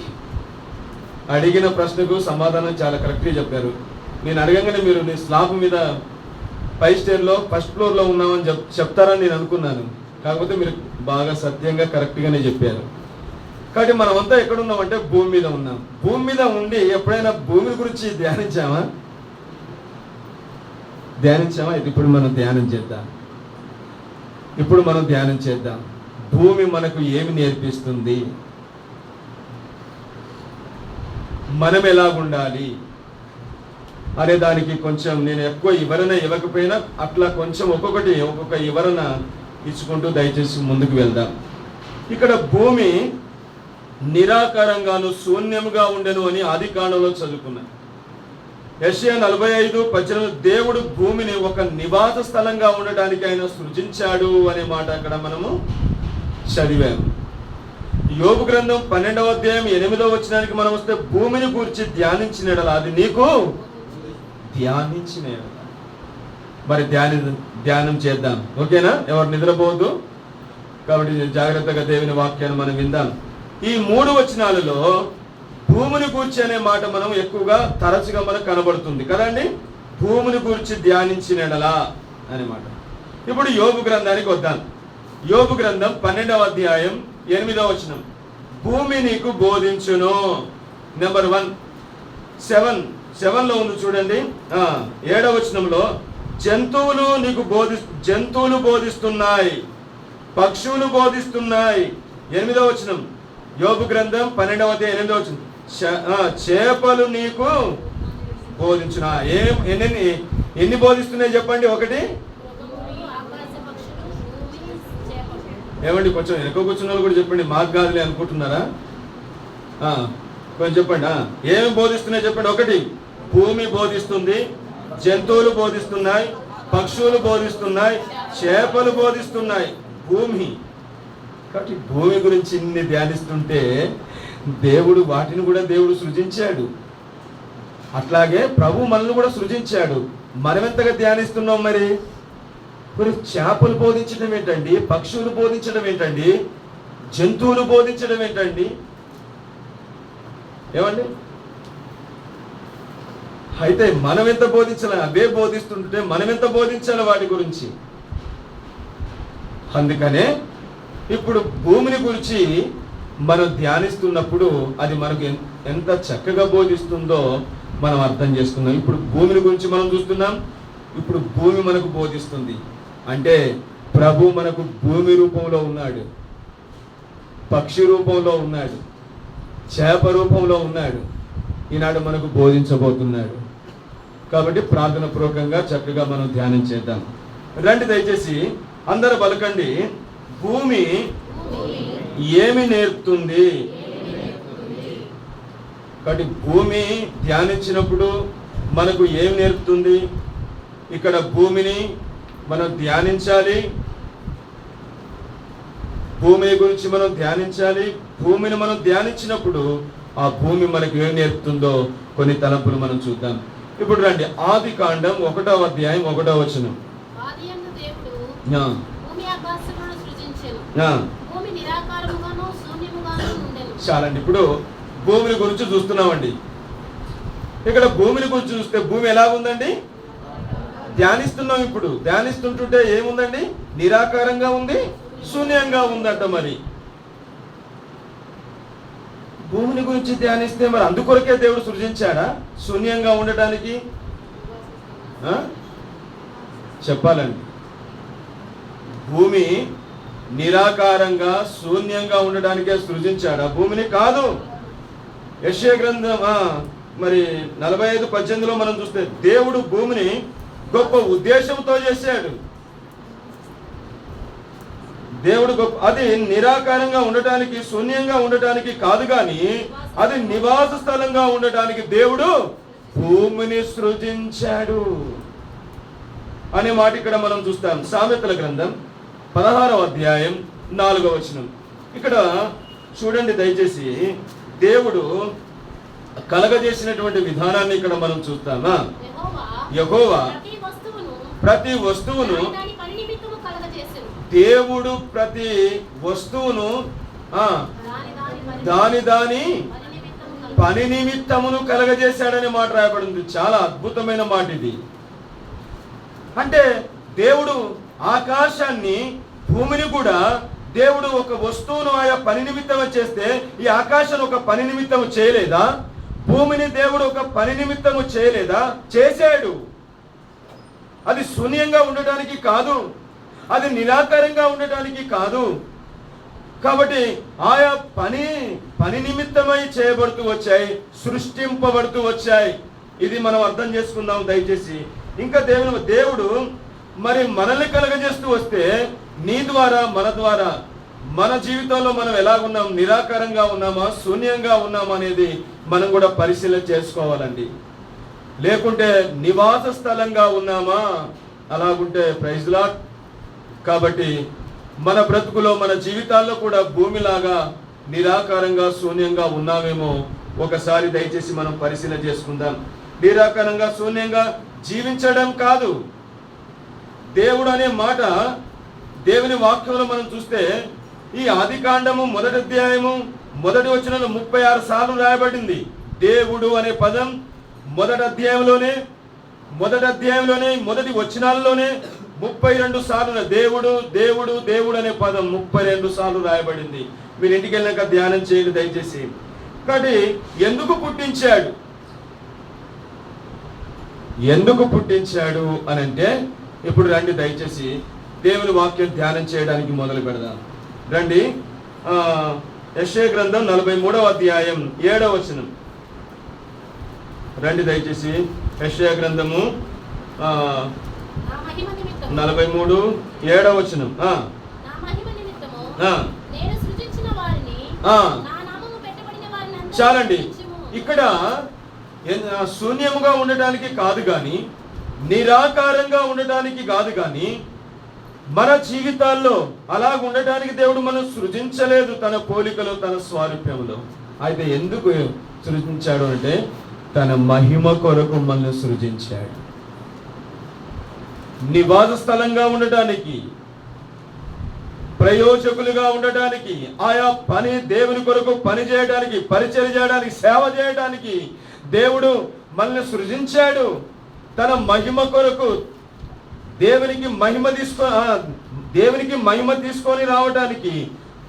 అడిగిన ప్రశ్నకు సమాధానం చాలా కరెక్ట్గా చెప్పారు. నేను అడగంగానే మీరు నీ స్లాబ్ మీద 5 స్టేర్లో 1st ఫ్లోర్లో ఉన్నామని చెప్తారని నేను అనుకున్నాను. కాకపోతే మీరు బాగా సత్యంగా కరెక్ట్గానే చెప్పారు. కాబట్టి మనమంతా ఎక్కడున్నామంటే భూమి మీద ఉన్నాం. భూమి మీద ఉండి ఎప్పుడైనా భూమి గురించి ధ్యానించామా? ఇప్పుడు మనం ధ్యానం చేద్దాం. భూమి మనకు ఏమి నేర్పిస్తుంది, మనం ఎలాగుండాలి అనే దానికి కొంచెం నేను ఎక్కువ వివరణ ఇవ్వకపోయినా అట్లా కొంచెం ఒక్కొక్క వివరణ ఇచ్చుకుంటూ దయచేసి ముందుకు వెళ్దాం. ఇక్కడ భూమి నిరాకారంగాను శూన్యముగా ఉండెను అని ఆదికాండంలో చదువుకున్నా. యెషయా 45:18 దేవుడు భూమిని ఒక నివాస స్థలంగా ఉండడానికి ఆయన సృజించాడు అనే మాట అక్కడ మనము చదివాము. యోబు గ్రంథం 12వ అధ్యాయం 8వ వచనానికి మనం వస్తే భూమిని గురించి ధ్యానించిన ఎడల అది నీకు ధ్యానించిన ఎడల. మరి ధ్యానం చేద్దాం, ఓకేనా? ఎవరు నిద్రపోవద్దు. కాబట్టి జాగ్రత్తగా దేవుని వాక్యాన్ని మనం విందాం. ఈ 3 వచనాలలో భూమిని గూర్చి అనే మాట మనం ఎక్కువగా తరచుగా మనకు కనబడుతుంది కదండి. భూమిని గూర్చి ధ్యానించిన ఎడలా అనే మాట. ఇప్పుడు యోబు గ్రంథానికి వద్దాం. యోబు గ్రంథం 12వ అధ్యాయం 8వ వచనం. భూమి నీకు బోధించును. నెంబర్ 1 7లో ఉంది చూడండి. 7వ వచనంలో జంతువులు బోధిస్తున్నాయి, పక్షులు బోధిస్తున్నాయి. 8వ వచనం యోబు గ్రంథం 12వ అధ్యాయం 8వ వచనం. చేపలు నీకు బోధించునా. ఎన్ని బోధిస్తున్నాయి చెప్పండి? 1. ఏమండి కొంచెం ఎక్కువ కూర్చున్న వాళ్ళు కూడా చెప్పండి. మాకు కాదులే అనుకుంటున్నారా? కొంచెం చెప్పండి. ఏమి బోధిస్తున్నాయి చెప్పండి? 1 భూమి బోధిస్తుంది, జంతువులు బోధిస్తున్నాయి, పక్షులు బోధిస్తున్నాయి, చేపలు బోధిస్తున్నాయి. భూమి. కాబట్టి భూమి గురించి ఇన్ని ధ్యానిస్తుంటే వాటిని కూడా దేవుడు సృజించాడు. అట్లాగే ప్రభు మనల్ని కూడా సృజించాడు. మనమెంతగా ధ్యానిస్తున్నాం మరి? చేపలు బోధించడం ఏంటండి? పక్షులు బోధించడం ఏంటండి? జంతువులు బోధించడం ఏంటండి? ఏమండి? అయితే మనం ఎంత బోధించాలి? అవే బోధిస్తుంటే మనం ఎంత బోధించాలి వాటి గురించి? అందుకనే ఇప్పుడు భూమిని గురించి మనం ధ్యానిస్తున్నప్పుడు అది మనకు ఎంత చక్కగా బోధిస్తుందో మనం అర్థం చేసుకున్నాం. ఇప్పుడు భూమిని గురించి మనం చూస్తున్నాం. ఇప్పుడు భూమి మనకు బోధిస్తుంది. అంటే ప్రభు మనకు భూమి రూపంలో ఉన్నాడు, పక్షి రూపంలో ఉన్నాడు, చేప రూపంలో ఉన్నాడు. ఈనాడు మనకు బోధించబోతున్నాడు. కాబట్టి ప్రార్థన పూర్వకంగా చక్కగా మనం ధ్యానం చేద్దాం. రండి దయచేసి అందరూ పలకండి. భూమి ఏమి నేర్పుతుంది? కాబట్టి భూమి ధ్యానించినప్పుడు మనకు ఏమి నేర్పుతుంది? ఇక్కడ భూమిని మనం ధ్యానించాలి, భూమి గురించి మనం ధ్యానించాలి. భూమిని మనం ధ్యానించినప్పుడు ఆ భూమి మనకు ఏం నేర్పుతుందో కొన్ని తలంపులు మనం చూద్దాం. ఇప్పుడు రండి ఆదికాండం 1వ అధ్యాయం 1వ వచనం. చాలండి. ఇప్పుడు భూమిని గురించి చూస్తున్నామండి. ఇక్కడ భూమిని గురించి చూస్తే భూమి ఎలా ఉందండి? ధ్యానిస్తున్నాం. ఇప్పుడు ధ్యానిస్తుంటుంటే ఏముందండి? నిరాకారంగా ఉంది, శూన్యంగా ఉందంట. మరి భూమిని గురించి ధ్యానిస్తే మరి అందుకొరకే దేవుడు సృజించాడా శూన్యంగా ఉండటానికి? చెప్పాలండి. భూమి నిరాకారంగా శూన్యంగా ఉండడానికే సృజించాడా? భూమిని కాదు. యెషయా గ్రంథం మరి 45:18లో మనం చూస్తే దేవుడు భూమిని గొప్ప ఉద్దేశంతో చేశాడు. దేవుడు అది నిరాకారంగా ఉండటానికి, శూన్యంగా ఉండటానికి కాదు, కానీ అది నివాస స్థలంగా ఉండటానికి దేవుడు భూమిని సృజించాడు అనే మాట ఇక్కడ మనం చూస్తాం. సామెతల గ్రంథం 16వ అధ్యాయం 4వ వచనం. ఇక్కడ చూడండి దయచేసి. దేవుడు కలగజేసినటువంటి విధానాన్ని ఇక్కడ మనం చూస్తామా? యెహోవా ప్రతి వస్తువును, దేవుడు ప్రతి వస్తువును దాని పని నిమిత్తమును కలగజేశాడనే మాట రాయబడింది. చాలా అద్భుతమైన మాట ఇది. అంటే దేవుడు ఆకాశాన్ని, భూమిని కూడా దేవుడు ఒక వస్తువును ఆయా పని నిమిత్తం చేస్తే ఈ ఆకాశం ఒక పని నిమిత్తం చేయలేదా? భూమిని దేవుడు ఒక పని నిమిత్తము చేయలేదా? చేశాడు. అది శూన్యంగా ఉండటానికి కాదు, అది నిరాకారంగా ఉండటానికి కాదు. కాబట్టి ఆయా పని నిమిత్తమై చేయబడుతూ వచ్చాయి, సృష్టింపబడుతూ వచ్చాయి. ఇది మనం అర్థం చేసుకుందాం దయచేసి. ఇంకా దేవుడు మరి మనల్ని కలగజేస్తూ వస్తే నీ ద్వారా మన ద్వారా మన జీవితంలో మనం ఎలాగున్నాం, నిరాకారంగా ఉన్నామా, శూన్యంగా ఉన్నామా అనేది మనం కూడా పరిశీలన చేసుకోవాలండి. లేకుంటే నివాస స్థలంగా ఉన్నామా, అలాగుంటే ప్రైజ్ లార్డ్. కాబట్టి మన బ్రతుకులో మన జీవితాల్లో కూడా భూమిలాగా నిరాకారంగా శూన్యంగా ఉన్నామేమో ఒకసారి దయచేసి మనం పరిశీలన చేసుకుందాం. నిరాకారంగా శూన్యంగా జీవించడం కాదు. దేవుడు అనే మాట దేవుని వాక్యంలో మనం చూస్తే ఈ ఆదికాండము 1వ అధ్యాయము 1వ వచనంలో 36 సార్లు రాయబడింది. దేవుడు అనే పదం 1వ అధ్యాయంలోనే మొదటి వచనాల్లోనే 32 సార్లు దేవుడు దేవుడు దేవుడు అనే పదం 32 సార్లు రాయబడింది. మీరు ఇంటికి వెళ్ళాక ధ్యానం చేయండి దయచేసి. కాబట్టి ఎందుకు పుట్టించాడు అని అంటే, ఇప్పుడు రండి దయచేసి దేవుని వాక్యం ధ్యానం చేయడానికి మొదలు పెడదాం. రండి, యెషయా గ్రంథం 43వ అధ్యాయం 7వ వచనం. రండి దయచేసి, యెషయా గ్రంథము 43 7వ వచనం. చాలండి. ఇక్కడ శూన్యముగా ఉండటానికి కాదు కానీ, నిరాకారంగా ఉండటానికి కాదు కానీ, మన జీవితాల్లో అలా ఉండటానికి దేవుడు మనం సృజించలేదు తన పోలికలో తన స్వారూప్యంలో. అయితే ఎందుకు సృజించాడు అంటే తన మహిమ కొరకు మనల్ని సృజించాడు. నివాస స్థలంగా ఉండటానికి, ప్రయోజకులుగా ఉండటానికి, ఆయా పని దేవుని కొరకు పని చేయడానికి, పరిచయం చేయడానికి, సేవ చేయడానికి దేవుడు మనల్ని సృజించాడు. తన మహిమ కొరకు దేవునికి మహిమ తీసుకొని రావడానికి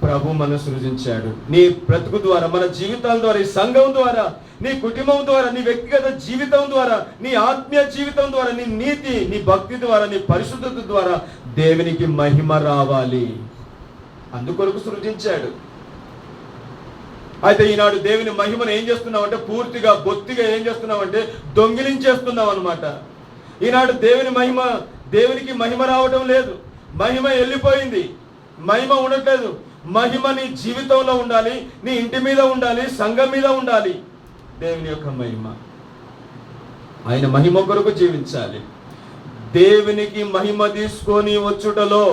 ప్రభు మనల్ని సృజించాడు. నీ బ్రతుకు ద్వారా, మన జీవితాల ద్వారా, ఈ సంఘం ద్వారా, నీ కుటుంబం ద్వారా, నీ వ్యక్తిగత జీవితం ద్వారా, నీ ఆత్మీయ జీవితం ద్వారా, నీ నీతి, నీ భక్తి ద్వారా, నీ పరిశుద్ధత ద్వారా దేవునికి మహిమ రావాలి. అందుకొరకు సృజించాడు. అయితే ఈనాడు దేవుని మహిమను ఏం చేస్తున్నామంటే పూర్తిగా బొత్తిగా ఏం చేస్తున్నామంటే దొంగిలించేస్తున్నాం అన్నమాట. ఈనాడు దేవునికి మహిమ రావడం లేదు. మహిమ వెళ్ళిపోయింది, మహిమ ఉండట్లేదు. మహిమ నీ జీవితంలో ఉండాలి, నీ ఇంటి మీద ఉండాలి, సంఘం మీద ఉండాలి. దేవుని యొక్క మహిమ, ఆయన మహిమ కొరకు జీవించాలి. దేవునికి మహిమ తీసుకొని వచ్చుటలో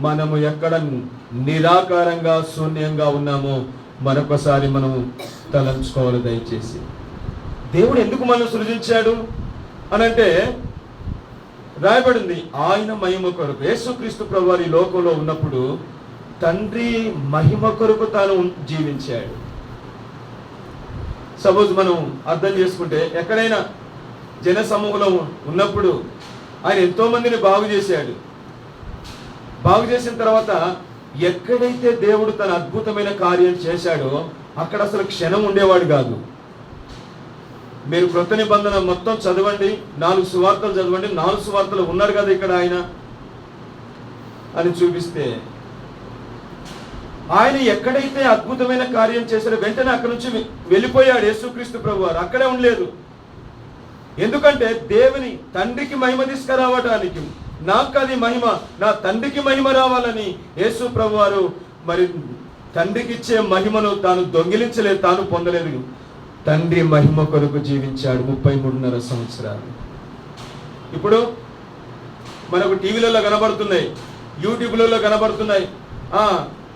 మనము ఎక్కడ నిరాకారంగా శూన్యంగా ఉన్నామో మరొకసారి మనం తలంచుకోవాలి దయచేసి. దేవుడు ఎందుకు మనం సృజించాడు అనంటే రాయబడింది ఆయన మహిమ కొరకు. యేసుక్రీస్తు ప్రభువారు ఈ లోకంలో ఉన్నప్పుడు తండ్రి మహిమ కొరకు తాను జీవించాడు. సపోజ్ మనం అర్థం చేసుకుంటే, ఎక్కడైనా జన సమూహంలో ఉన్నప్పుడు ఆయన ఎంతో మందిని బాగు చేశాడు. బాగు చేసిన తర్వాత ఎక్కడైతే దేవుడు తన అద్భుతమైన కార్యం చేశాడో అక్కడ అసలు క్షణం ఉండేవాడు కాదు. మీరు క్రొత్త నిబంధన మొత్తం చదవండి, 4 సువార్తలు చదవండి. 4 సువార్తలు ఉన్నారు కదా ఇక్కడ ఆయన అని చూపిస్తే, ఆయన ఎక్కడైతే అద్భుతమైన కార్యం చేశాడో వెంటనే అక్కడి నుంచి వెళ్ళిపోయాడు యేసుక్రీస్తు ప్రభువారు. అక్కడే ఉండలేదు. ఎందుకంటే దేవుని తండ్రికి మహిమ తీసుకురావడానికి, నాకు అది మహిమ, నా తండ్రికి మహిమ రావాలని యేసు ప్రభువారు మరి తండ్రికి ఇచ్చే మహిమను తాను దొంగిలించలేదు, తాను పొందలేదు. తండ్రి మహిమ కొరకు జీవించాడు 33.5 సంవత్సరాలు. ఇప్పుడు మనకు టీవీలలో కనబడుతున్నాయి, యూట్యూబ్లలో కనబడుతున్నాయి.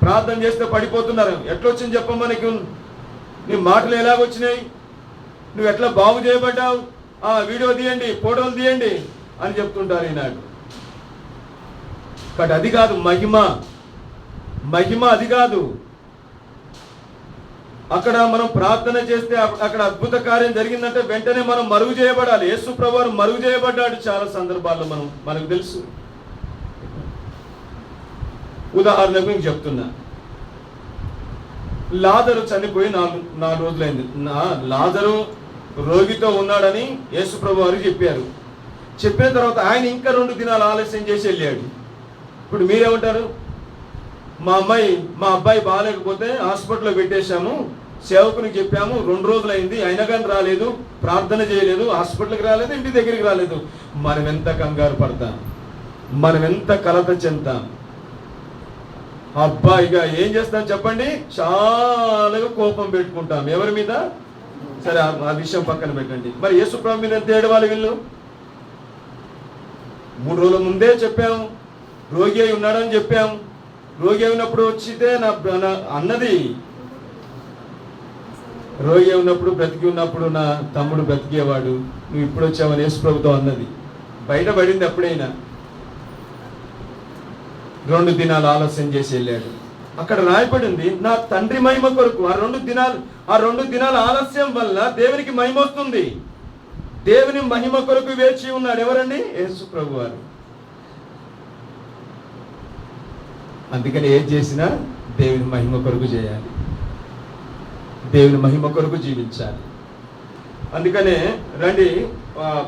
ప్రార్థన చేస్తే పడిపోతున్నారు. ఎట్లొచ్చింది చెప్పమ్మా, నీకు నీ మాటలు ఎలాగొచ్చినాయి, నువ్వు ఎట్లా బాగు చేయబడ్డావు, వీడియో తీయండి, ఫోటోలు తీయండి అని చెప్తుంటారు ఈనాడు. బట్ అది కాదు మహిమ అది కాదు. అక్కడ మనం ప్రార్థన చేస్తే అక్కడ అద్భుత కార్యం జరిగిందంటే వెంటనే మనం మరుగు చేయబడాలి. యేసు ప్రభువారు మరుగు చేయబడ్డాడు చాలా సందర్భాల్లో, మనకు తెలుసు. ఉదాహరణకు మీకు చెప్తున్నా, లాజరు చనిపోయి 4 రోజులైంది. లాజరు రోగితో ఉన్నాడని యేసు ప్రభు వారు చెప్పారు. చెప్పిన తర్వాత ఆయన ఇంకా 2 దినాలు ఆలస్యం చేసి వెళ్ళాడు. ఇప్పుడు మీరేమంటారు? మా అబ్బాయి బాగాలేకపోతే హాస్పిటల్లో పెట్టేశాము, సేవకునికి చెప్పాము, 2 రోజులైంది, అయినా కానీ రాలేదు, ప్రార్థన చేయలేదు, హాస్పిటల్కి రాలేదు, ఇంటి దగ్గరికి రాలేదు. మనం ఎంత కంగారు పడతాం, మనం ఎంత కలత చెందుతాం. అబ్బాయిగా ఏం చేస్తాం చెప్పండి? చాలా కోపం పెట్టుకుంటాం. ఎవరి మీద? సరే, ఆ విషయం పక్కన పెట్టండి. మరి యేసు ప్రభు మీద ఎంత ఏడవాలి వీళ్ళు? 3 రోజుల ముందే చెప్పాము, రోగి అయి ఉన్నాడని చెప్పాము. రోగి అయినప్పుడు వచ్చితే అన్నది, రోగి ఉన్నప్పుడు బ్రతికి ఉన్నప్పుడు నా తమ్ముడు బ్రతికేవాడు, నువ్వు ఇప్పుడు వచ్చావని యేసు ప్రభుతో అన్నది బయటపడింది. అప్పుడైనా 2 దినాలు ఆలస్యం చేసి వెళ్ళాడు. అక్కడ రాయబడింది, నా తండ్రి మహిమ కొరకు. ఆ 2 దినాల ఆలస్యం వల్ల దేవునికి మహిమ వస్తుంది. దేవుని మహిమ కొరకు వేచి ఉన్నాడు. ఎవరండి? యేసు ప్రభు వారు. అందుకని ఏం చేసినా దేవుని మహిమ కొరకు చేయాలి, దేవుని మహిమ కొరకు జీవించాలి. అందుకనే రండి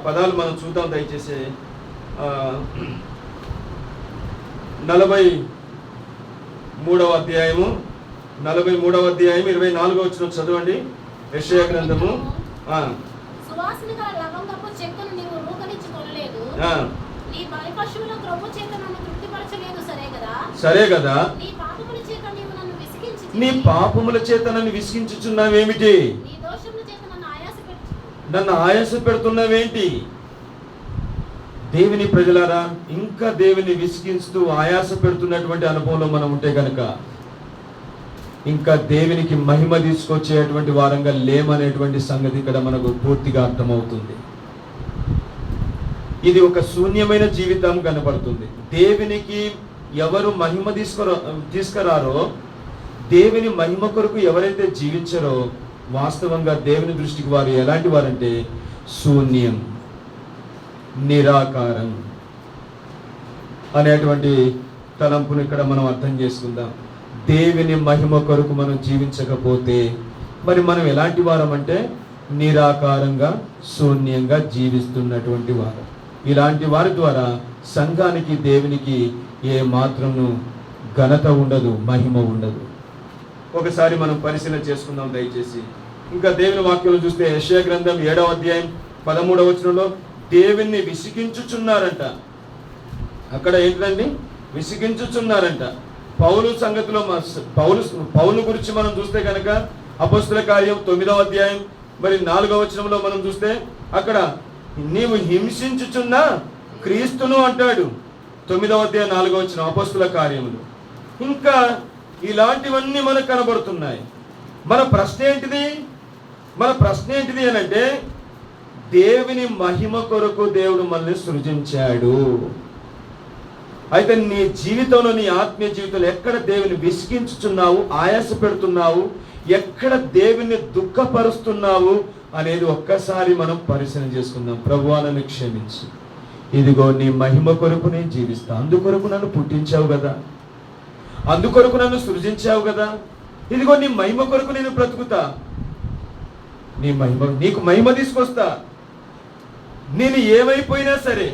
పదాలు మనం చూద్దాం దయచేసి. 43వ అధ్యాయము 24వ వచనం చదవండి. యెషయా గ్రంథము. సరే కదా, నీ పాపముల చేత నన్ను విసిగించుచున్నావేమిటి? నన్ను ఆయాస పెడుతున్నావేంటి? దేవుని ప్రజలారా, ఇంకా దేవుని విసిగిస్తూ ఆయాస పెడుతున్నటువంటి అనుభవంలో మనం ఉంటే కనుక ఇంకా దేవునికి మహిమ తీసుకొచ్చేటువంటి వారంగా లేమనేటువంటి సంగతి ఇక్కడ మనకు పూర్తిగా అర్థమవుతుంది. ఇది ఒక శూన్యమైన జీవితం కనపడుతుంది. దేవునికి ఎవరు మహిమ తీసుకురారో, దేవుని మహిమ కొరకు ఎవరైతే జీవించారో, వాస్తవంగా దేవుని దృష్టికి వారు ఎలాంటి వారంటే శూన్యం, నిరాకారం అనేటువంటి తలంపును ఇక్కడ మనం అర్థం చేసుకుందాం. దేవుని మహిమ కొరకు మనం జీవించకపోతే మరి మనం ఎలాంటి వారం అంటే నిరాకారంగా, శూన్యంగా జీవిస్తున్నటువంటి వారు. ఇలాంటి వారి ద్వారా సంఘానికి, దేవునికి ఏ మాత్రము ఘనత ఉండదు, మహిమ ఉండదు. ఒకసారి మనం పరిశీలన చేసుకుందాం దయచేసి. ఇంకా దేవుని వాక్యంలో చూస్తే యెషయా గ్రంథం 7వ అధ్యాయం 13వ వచనంలో దేవుణ్ణి విసిగించుచున్నారంట. అక్కడ ఏంటండి? విసిగించుచున్నారంట. పౌలు సంగతిలో పౌలు గురించి మనం చూస్తే కనుక అపొస్తలుల కార్యం 9వ అధ్యాయం 4వ వచనంలో మనం చూస్తే అక్కడ నీవు హింసించుచున్న క్రీస్తును అంటాడు. 9వ అధ్యాయం 4వ వచనం అపొస్తలుల కార్యములు. ఇంకా ఇలాంటివన్నీ మనకు కనబడుతున్నాయి. మన ప్రశ్న ఏంటిది అని అంటే, దేవుని మహిమ కొరకు దేవుడు మనల్ని సృజించాడు. అయితే నీ జీవితంలో, నీ ఆత్మీయ జీవితంలో ఎక్కడ దేవుని విసిగించుచున్నావు, ఆయాస పెడుతున్నావు, ఎక్కడ దేవుని దుఃఖపరుస్తున్నావు అనేది ఒక్కసారి మనం పరిశీలన చేసుకుందాం. ప్రభువా నన్ను క్షమించు, ఇదిగో నీ మహిమ కొరకు నేను జీవిస్తా, అందుకొరకు నన్ను పుట్టించావు కదా, అందుకొరకు నన్ను సృజించావు కదా, ఇదిగో నీ మహిమ కొరకు నేను బ్రతుకుతా, నీకు మహిమ తీసుకొస్తా. నేను ఏమైపోయినా సరే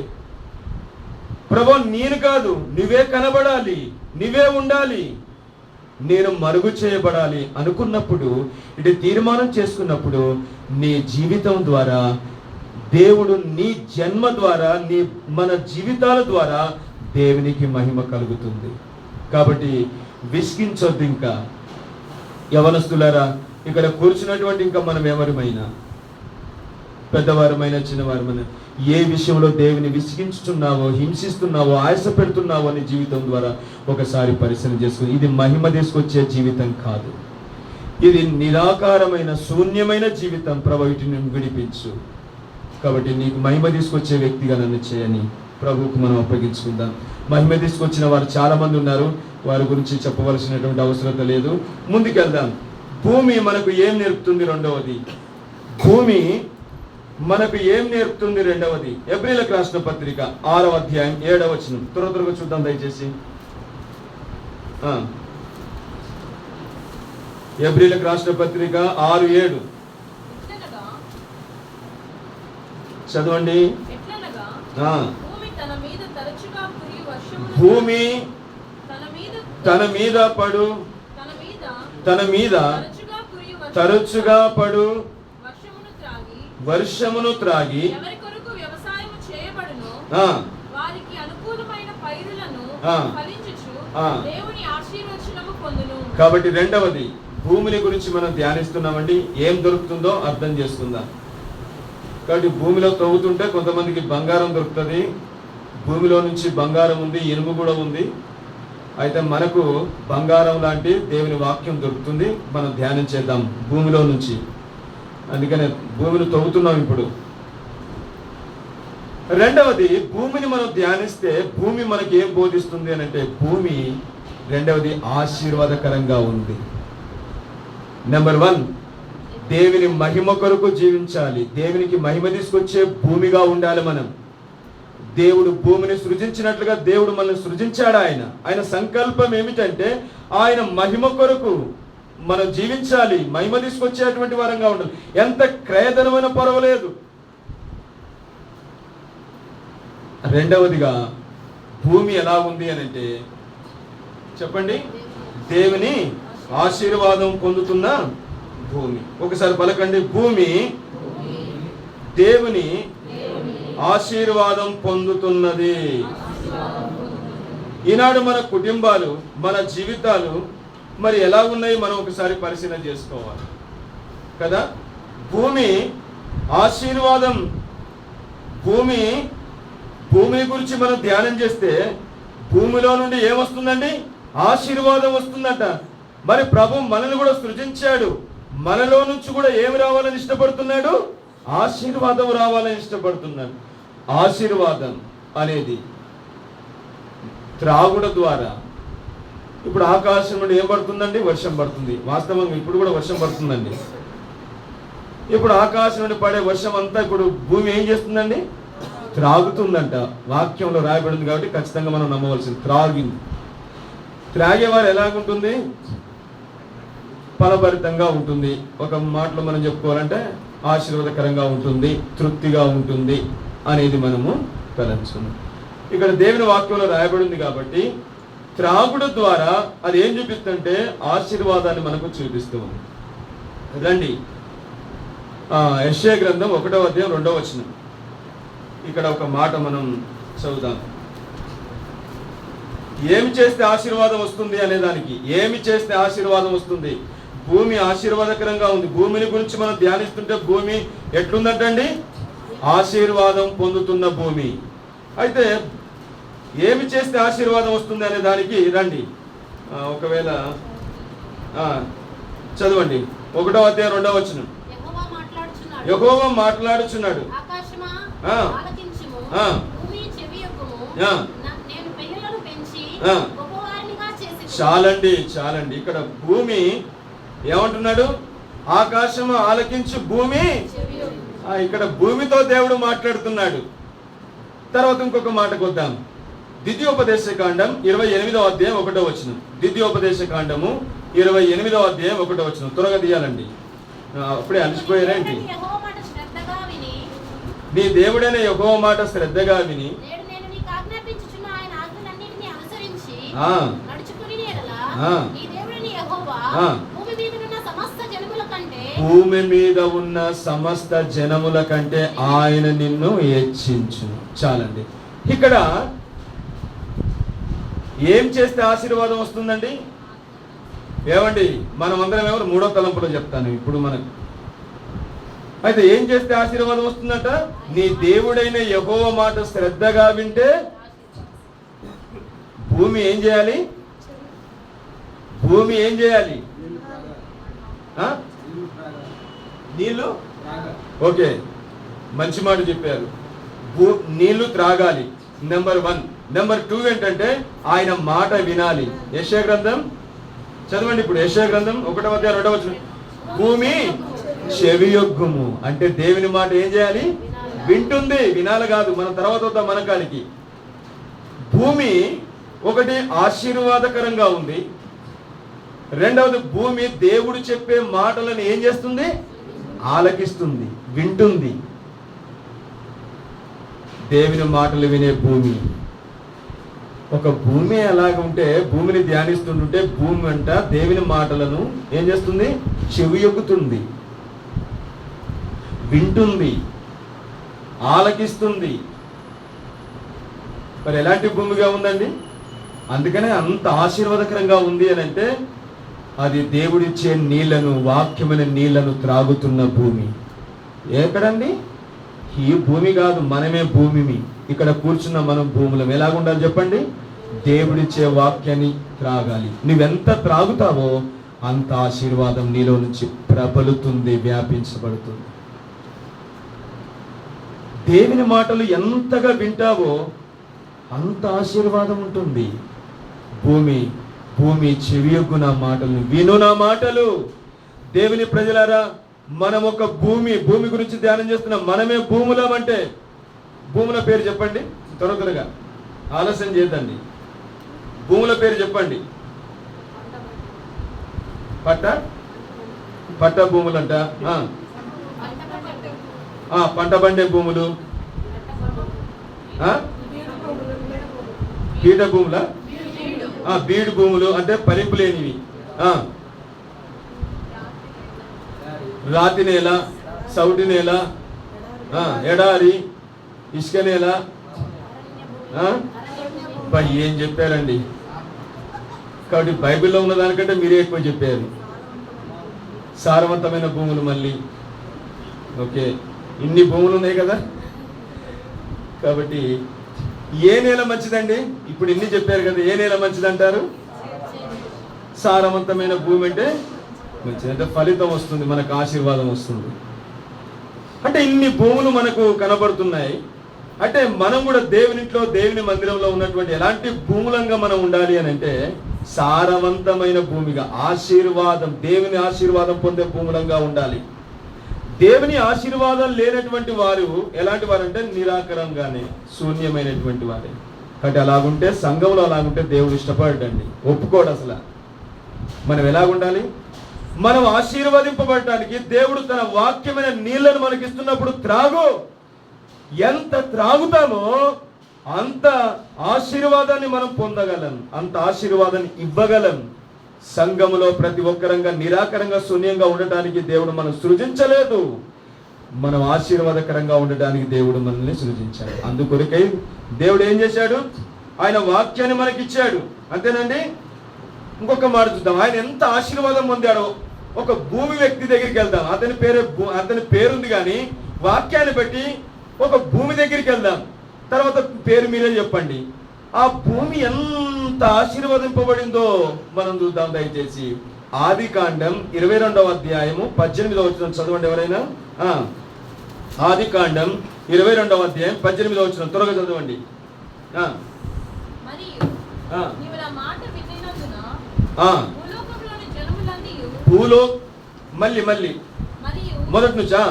ప్రభు, నేను కాదు, నువ్వే కనబడాలి, నువ్వే ఉండాలి, నేను మరుగు చేయబడాలి అనుకున్నప్పుడు, ఇటు తీర్మానం చేసుకున్నప్పుడు నీ జీవితం ద్వారా దేవుడు, నీ జన్మ ద్వారా, మన జీవితాల ద్వారా దేవునికి మహిమ కలుగుతుంది. కాబట్టి విసిగించొద్దు. ఇంకా యవనస్తులారా, ఇక్కడ కూర్చున్నటువంటి ఇంకా మనం ఎవరిమైనా, పెద్దవారమైనా చిన్నవారమైనా, ఏ విషయంలో దేవుని విసిగించుతున్నావో, హింసిస్తున్నావో, ఆయాస పెడుతున్నావో అని జీవితం ద్వారా ఒకసారి పరిశీలన చేసుకుని, ఇది మహిమ తీసుకొచ్చే జీవితం కాదు, ఇది నిరాకారమైన శూన్యమైన జీవితం. ప్రభు వీటిని విడిపించు. కాబట్టి నీకు మహిమ తీసుకొచ్చే వ్యక్తిగా నన్ను చేయని ప్రభువుకు మనం అప్పగించుకుందాం. మహిమ తీసుకొచ్చిన వారు చాలా మంది ఉన్నారు, వారి గురించి చెప్పవలసినటువంటి అవసరం లేదు. ముందుకెళ్దాం. భూమి మనకు ఏం నేర్పుతుంది? రెండవది, భూమి మనకు ఏం నేర్పుతుంది? రెండవది, ఎబ్రీయులకు రాసిన పత్రిక 6వ అధ్యాయం 7వ వచనం. త్వరగా చూద్దాం దయచేసి. ఎబ్రీలకు రాసిన పత్రిక 6:7 చదవండి. భూమి తన మీద పడు తరచుగా పడు వర్షమును త్రాగి కాబట్టి రెండవది భూమిని గురించి మనం ధ్యానిస్తున్నామండి. ఏం దొరుకుతుందో అర్థం చేసుకుందాం. కాబట్టి భూమిలో తవ్వుతుంటే కొంతమందికి బంగారం దొరుకుతుంది. భూమిలో నుంచి బంగారం ఉంది, ఇనుము కూడా ఉంది. అయితే మనకు బంగారం లాంటి దేవుని వాక్యం దొరుకుతుంది. మనం ధ్యానం చేద్దాం భూమిలో నుంచి. అందుకనే భూమిని తవ్వుతున్నాం ఇప్పుడు. రెండవది భూమిని మనం ధ్యానిస్తే భూమి మనకి ఏం బోధిస్తుంది అని అంటే, భూమి రెండవది ఆశీర్వాదకరంగా ఉంది. నెంబర్ 1, దేవుని మహిమ కొరకు జీవించాలి. దేవునికి మహిమ తీసుకొచ్చే భూమిగా ఉండాలి మనం. దేవుడు భూమిని సృజించినట్లుగా దేవుడు మనల్ని సృజించాడు. ఆయన సంకల్పం ఏమిటంటే ఆయన మహిమ కొరకు మనం జీవించాలి, మహిమ తీసుకొచ్చేటువంటి వారంగా ఉండాలి. ఎంత క్రయధనమైన పర్వాలేదు. రెండవదిగా భూమి ఎలా ఉంది అని అంటే చెప్పండి, దేవుని ఆశీర్వాదం పొందుతున్న భూమి. ఒకసారి పలకండి, భూమి దేవుని ఆశీర్వాదం పొందుతున్నది. ఈనాడు మన కుటుంబాలు, మన జీవితాలు మరి ఎలా ఉన్నాయి మనం ఒకసారి పరిశీలన చేసుకోవాలి కదా. భూమి ఆశీర్వాదం, భూమిని గురించి మనం ధ్యానం చేస్తే భూమిలో నుండి ఏమొస్తుందండి? ఆశీర్వాదం వస్తుందట. మరి ప్రభు మనల్ని కూడా సృజించాడు. మనలో నుంచి కూడా ఏమి రావాలని ఇష్టపడుతున్నాడు? ఆశీర్వాదం రావాలని ఇష్టపడుతున్నాడు. ఆశీర్వాదం అనేది త్రాగుడ ద్వారా. ఇప్పుడు ఆకాశం నుండి ఏం పడుతుందండి? వర్షం పడుతుంది. వాస్తవంగా ఇప్పుడు కూడా వర్షం పడుతుందండి. ఇప్పుడు ఆకాశం నుండి పడే వర్షం అంతా ఇప్పుడు భూమి ఏం చేస్తుందండి? త్రాగుతుందంట. వాక్యంలో రాయబడింది కాబట్టి ఖచ్చితంగా మనం నమ్మవలసింది. త్రాగేవారు ఎలాగుంటుంది? ఫలభరితంగా ఉంటుంది. ఒక మాటలో మనం చెప్పుకోవాలంటే ఆశీర్వాదకరంగా ఉంటుంది, తృప్తిగా ఉంటుంది అనేది మనము తలంచుకున్నాం. ఇక్కడ దేవుని వాక్యంలో రాయబడింది కాబట్టి త్రాగుడు ద్వారా అది ఏం చూపిస్తుంటే ఆశీర్వాదాన్ని మనకు చూపిస్తూ ఉంది. రండి, యెషయా గ్రంథం 1వ అధ్యాయం 2వ వచనం. ఇక్కడ ఒక మాట మనం చదువుదాం. ఏమి చేస్తే ఆశీర్వాదం వస్తుంది అనే దానికి, ఏమి చేస్తే ఆశీర్వాదం వస్తుంది? భూమి ఆశీర్వాదకరంగా ఉంది. భూమిని గురించి మనం ధ్యానిస్తుంటే భూమి ఎట్లుందంటండి? ఆశీర్వాదం పొందుతున్న భూమి. అయితే ఏమి చేస్తే ఆశీర్వాదం వస్తుంది అనే దానికి రండి. ఒకవేళ చదవండి 1వ అధ్యాయం 2వ వచనం. యెహోవా మాట్లాడుచున్నాడు. చాలండి. ఇక్కడ భూమి ఏమంటున్నాడు? ఆకాశము ఆలకించు, భూమి. ఇక్కడ భూమితో దేవుడు మాట్లాడుతున్నాడు. తర్వాత ఇంకొక మాటకు వద్దాం. ద్వితీయోపదేశకాండం 28వ అధ్యాయం 1వ వచనం. ద్వితీయోపదేశకాండము 28వ అధ్యాయం 1వ వచనం. త్వరగా తీయాలండి, అప్పుడే అలసిపోయారేంటి? నీ దేవుడైన యెహోవా మాట శ్రద్ధగా విని భూమి మీద ఉన్న సమస్త జనముల కంటే ఆయన నిన్ను హెచ్చించును. చాలండి. ఇక్కడ ఏం చేస్తే ఆశీర్వాదం వస్తుందండి? ఏమండి, మనం అందరం ఎవరు? 3వ తలంపులో చెప్తాను ఇప్పుడు మనకు. అయితే ఏం చేస్తే ఆశీర్వాదం వస్తుందట? నీ దేవుడైన యెహోవా మాట శ్రద్ధగా వింటే భూమి ఏం చేయాలి? భూమి ఏం చేయాలి? నీళ్లు. ఓకే, మంచి మాట చెప్పారు. నీళ్లు త్రాగాలి, నెంబర్ 1. నెంబర్ 2 ఏంటంటే ఆయన మాట వినాలి. యెషయా గ్రంథం చదవండి ఇప్పుడు. యెషయా గ్రంథం 1వ అధ్యాయం 2వ వచనం. భూమి చెవియొగ్గుము అంటే దేవుని మాట ఏం చేయాలి? వింటుంది. వినాలి కాదు, మన తర్వాత వద్దాం మన కాడికి. భూమి ఒకటి ఆశీర్వాదకరంగా ఉంది, రెండవది భూమి దేవుడు చెప్పే మాటలను ఏం చేస్తుంది? ఆలకిస్తుంది, వింటుంది. దేవుని మాటలు వినే భూమి. ఒక భూమి అలాగ ఉంటే, భూమిని ధ్యానిస్తుంటే భూమి అంట దేవుని మాటలను ఏం చేస్తుంది? చెవి ఎక్కుతుంది, వింటుంది, ఆలకిస్తుంది. మరి ఎలాంటి భూమిగా ఉందండి? అందుకనే అంత ఆశీర్వాదకరంగా ఉంది అని అంటే అది దేవుడిచ్చే నీళ్లను, వాక్యమైన నీళ్లను త్రాగుతున్న భూమి. ఎక్కడండి? ఈ భూమి కాదు, మనమే భూమి. ఇక్కడ కూర్చున్న మనం భూములం. ఎలాగుండాలి చెప్పండి? దేవుడిచ్చే వాక్యాన్ని త్రాగాలి. నువ్వెంత త్రాగుతావో అంత ఆశీర్వాదం నీలో నుంచి ప్రబలుతుంది, వ్యాపించబడుతుంది. దేవుని మాటలు ఎంతగా వింటావో అంత ఆశీర్వాదం ఉంటుంది. భూమి చెవియొగ్గు నా మాటలు, విను నా మాటలు. దేవుని ప్రజలారా, మనం ఒక భూమి గురించి ధ్యానం చేస్తున్నాం. మనమే భూములం అంటే భూముల పేరు చెప్పండి, త్వరగా ఆలస్యం చేద్దండి. భూముల పేరు చెప్పండి. పట్ట భూములంట, పంట పండే భూములు, పీట భూముల, బీడు భూములు అంటే ఫలింపు లేనివి, రాతి నేల, సౌటి నేల, ఎడారి, ఇసుక నేల. ఏం చెప్పారండి? కాబట్టి బైబిల్లో ఉన్న దానికంటే మీరే ఎక్కువ చెప్పారు. సారవంతమైన భూములు. మళ్ళీ ఓకే, ఇన్ని భూములు ఉన్నాయి కదా. కాబట్టి ఏ నేల మంచిదండి? ఇప్పుడు ఇన్ని చెప్పారు కదా, ఏ నేల మంచిది అంటారు? సారవంతమైన భూమి అంటే మంచిది, అంటే ఫలితం వస్తుంది, మనకు ఆశీర్వాదం వస్తుంది. అంటే ఇన్ని భూములు మనకు కనబడుతున్నాయి. అంటే మనం కూడా దేవునింట్లో, దేవుని మందిరంలో ఉన్నటువంటి ఎలాంటి భూములంగా మనం ఉండాలి అని అంటే సారవంతమైన భూమిగా, ఆశీర్వాదం, దేవుని ఆశీర్వాదం పొందే భూములంగా ఉండాలి. దేవుని ఆశీర్వాదం లేనటువంటి వారు ఎలాంటి వారు అంటే నిరాకరంగానే, శూన్యమైనటువంటి వారే. కాబట్టి అలాగుంటే, సంఘంలో అలాగుంటే దేవుడు ఇష్టపడండి, ఒప్పుకోడు అసలు. మనం ఎలాగుండాలి? మనం ఆశీర్వదింపబడటానికి దేవుడు తన వాక్యమైన నీళ్లను మనకి ఇస్తున్నప్పుడు త్రాగు. ఎంత త్రాగుతామో అంత ఆశీర్వాదాన్ని మనం పొందగలం, అంత ఆశీర్వాదాన్ని ఇవ్వగలం. సంఘములో ప్రతి ఒక్కరంగా నిరాకరంగా, శూన్యంగా ఉండటానికి దేవుడు మనం సృజించలేదు. మనం ఆశీర్వాదకరంగా ఉండటానికి దేవుడు మనల్ని సృజించాడు. అందుకొరకై దేవుడు ఏం చేశాడు? ఆయన వాక్యాన్ని మనకి ఇచ్చాడు. అంతేనండి. ఇంకొక మాట చూద్దాం. ఆయన ఎంత ఆశీర్వాదం పొందాడో. ఒక భూమి వ్యక్తి దగ్గరికి వెళ్దాం. అతని పేరుంది కానీ వాక్యాన్ని బట్టి ఒక భూమి దగ్గరికి వెళ్దాం. తర్వాత పేరు మీరే చెప్పండి. ఆ భూమి ఎంత ఆశీర్వదింపబడిందో మనం చూద్దాం దయచేసి. ఆదికాండం 22వ అధ్యాయము 18వ వచనం చదవండి ఎవరైనా. ఆదికాండం 22వ అధ్యాయం 18వ వచనం త్వరగా చదవండి. మళ్ళీ మొదటి నుంచా?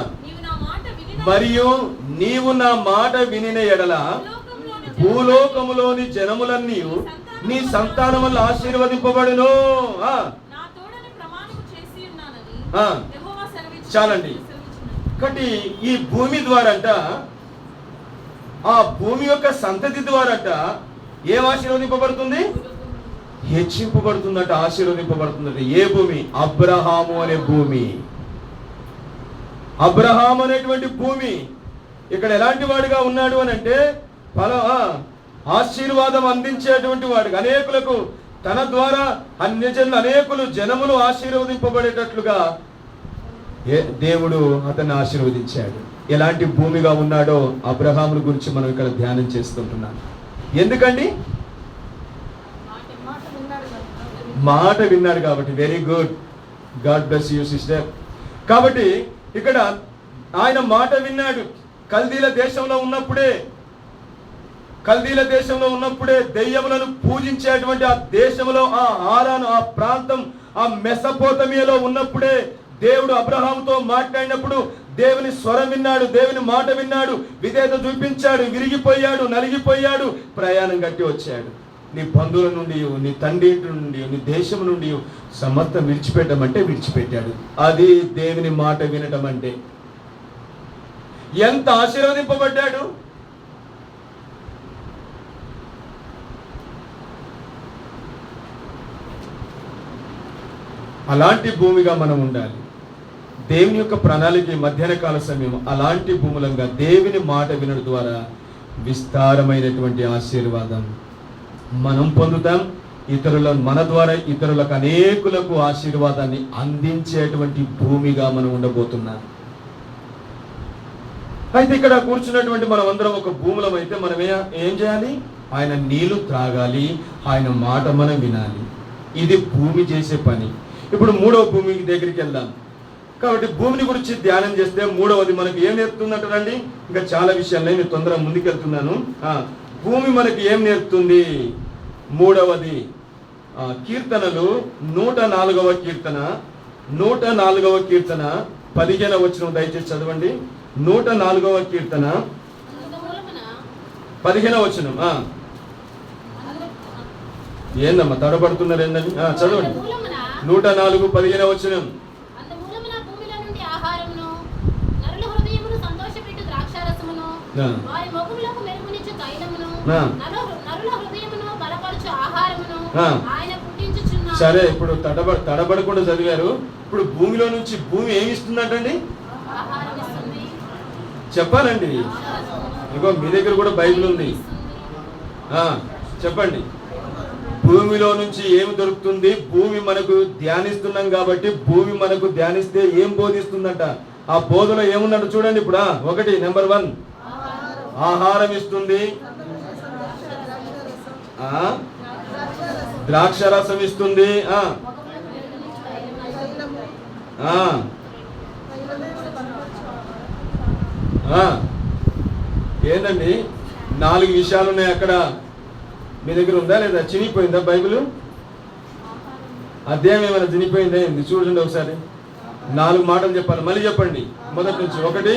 మరియు నీవు నా మాట వినిన ఎడల భూలోకములోని జనములన్నీ నీ సంతానం వల్ల ఆశీర్వదింపబడును. చాలండి. కాబట్టి ఈ భూమి ద్వారంట, ఆ భూమి యొక్క సంతతి ద్వారంట ఏం ఆశీర్వదింపబడుతుంది? హెచ్చింపబడుతుందట, ఆశీర్వదింపబడుతుందట. ఏ భూమి? అబ్రహాము అనే భూమి. అబ్రహాం అనేటువంటి భూమి ఇక్కడ ఎలాంటి వాడిగా ఉన్నాడు అని అంటే ఆశీర్వాదం అందించేటువంటి వాడు. అనేకులకు తన ద్వారా అనేకులు జనములు ఆశీర్వదింపబడేటట్లుగా దేవుడు అతన్ని ఆశీర్వదించాడు. ఎలాంటి భూమిగా ఉన్నాడో అబ్రహాముల గురించి మనం ఇక్కడ ధ్యానం చేస్తుంటున్నాం. ఎందుకండి? మాట విన్నాడు కాబట్టి. Very good, God bless you sister. కాబట్టి ఇక్కడ ఆయన మాట విన్నాడు. కల్దీల దేశంలో ఉన్నప్పుడే దెయ్యములను పూజించేటువంటి ఆ దేశంలో, ఆ హారాను, ఆ ప్రాంతం, ఆ మెసపోతమియాలో ఉన్నప్పుడే దేవుడు అబ్రహాముతో మాట్లాడినప్పుడు దేవుని స్వరం విన్నాడు, దేవుని మాట విన్నాడు, విధేయత చూపించాడు, విరిగిపోయాడు, నలిగిపోయాడు, ప్రయాణం కట్టి వచ్చాడు. నీ బంధువుల నుండి, నీ తండ్రి ఇంటి నుండి, నీ దేశం నుండి సమస్తం విడిచిపెట్టమంటే విడిచిపెట్టాడు. అది దేవుని మాట వినటం అంటే. ఎంత ఆశీర్వదింపబడ్డాడు. అలాంటి భూమిగా మనం ఉండాలి. దేవుని యొక్క ప్రణాళిక మధ్యాహ్న కాల సమయం అలాంటి భూములంగా దేవుని మాట వినడం ద్వారా విస్తారమైనటువంటి ఆశీర్వాదం మనం పొందుతాం. మన ద్వారా ఇతరులకు అనేకులకు ఆశీర్వాదాన్ని అందించేటువంటి భూమిగా మనం ఉండబోతున్నాం. అయితే ఇక్కడ కూర్చున్నటువంటి మనం అందరం ఒక భూములం అయితే మనం ఏం చేయాలి? ఆయన నీళ్లు త్రాగాలి, ఆయన మాట మనం వినాలి. ఇది భూమి చేసే పని. ఇప్పుడు మూడవ భూమి దగ్గరికి వెళ్దాం. కాబట్టి భూమిని గురించి ధ్యానం చేస్తే మూడవది మనకు ఏం నేర్పుతుందంటారండి? ఇంకా చాలా విషయాలు నేను తొందరగా ముందుకెళ్తున్నాను. భూమి మనకి ఏం నేర్పుతుంది? మూడవది కీర్తనలు 104వ కీర్తన 104వ కీర్తన 15వ వచనం దయచేసి చదవండి. 104వ కీర్తన 15వ వచనం. ఏందమ్మా తడబడుతున్నారు ఏందని? చదవండి. 104:15వ వచనం. సరే, ఇప్పుడు తడబడకుండా చదివారు. ఇప్పుడు భూమిలో నుంచి భూమి ఏమి ఇస్తుందంటండి? చెప్పాలండి. ఇంకో మీ దగ్గర కూడా బైబిల్ ఉంది, చెప్పండి. భూమిలో నుంచి ఏమి దొరుకుతుంది? భూమి మనకు ధ్యానిస్తున్నాం కాబట్టి భూమి మనకు ధ్యానిస్తే ఏం బోధిస్తుందంట? ఆ బోధలో ఏముందంట చూడండి. ఇప్పుడు ఒకటి నెంబర్ 1 ఆహారం ఇస్తుంది, ద్రాక్షరసం ఇస్తుంది, ఏందండి 4 విషయాలు ఉన్నాయి అక్కడ. మీ దగ్గర ఉందా లేదా? చినిగిపోయిందా బైబిల్? అధ్యాయం ఏమైనా చినిగిపోయిందా? ఏంది చూడండి ఒకసారి. 4 మాటలు చెప్పాలి. మళ్ళీ చెప్పండి మొదటి నుంచి. ఒకటి,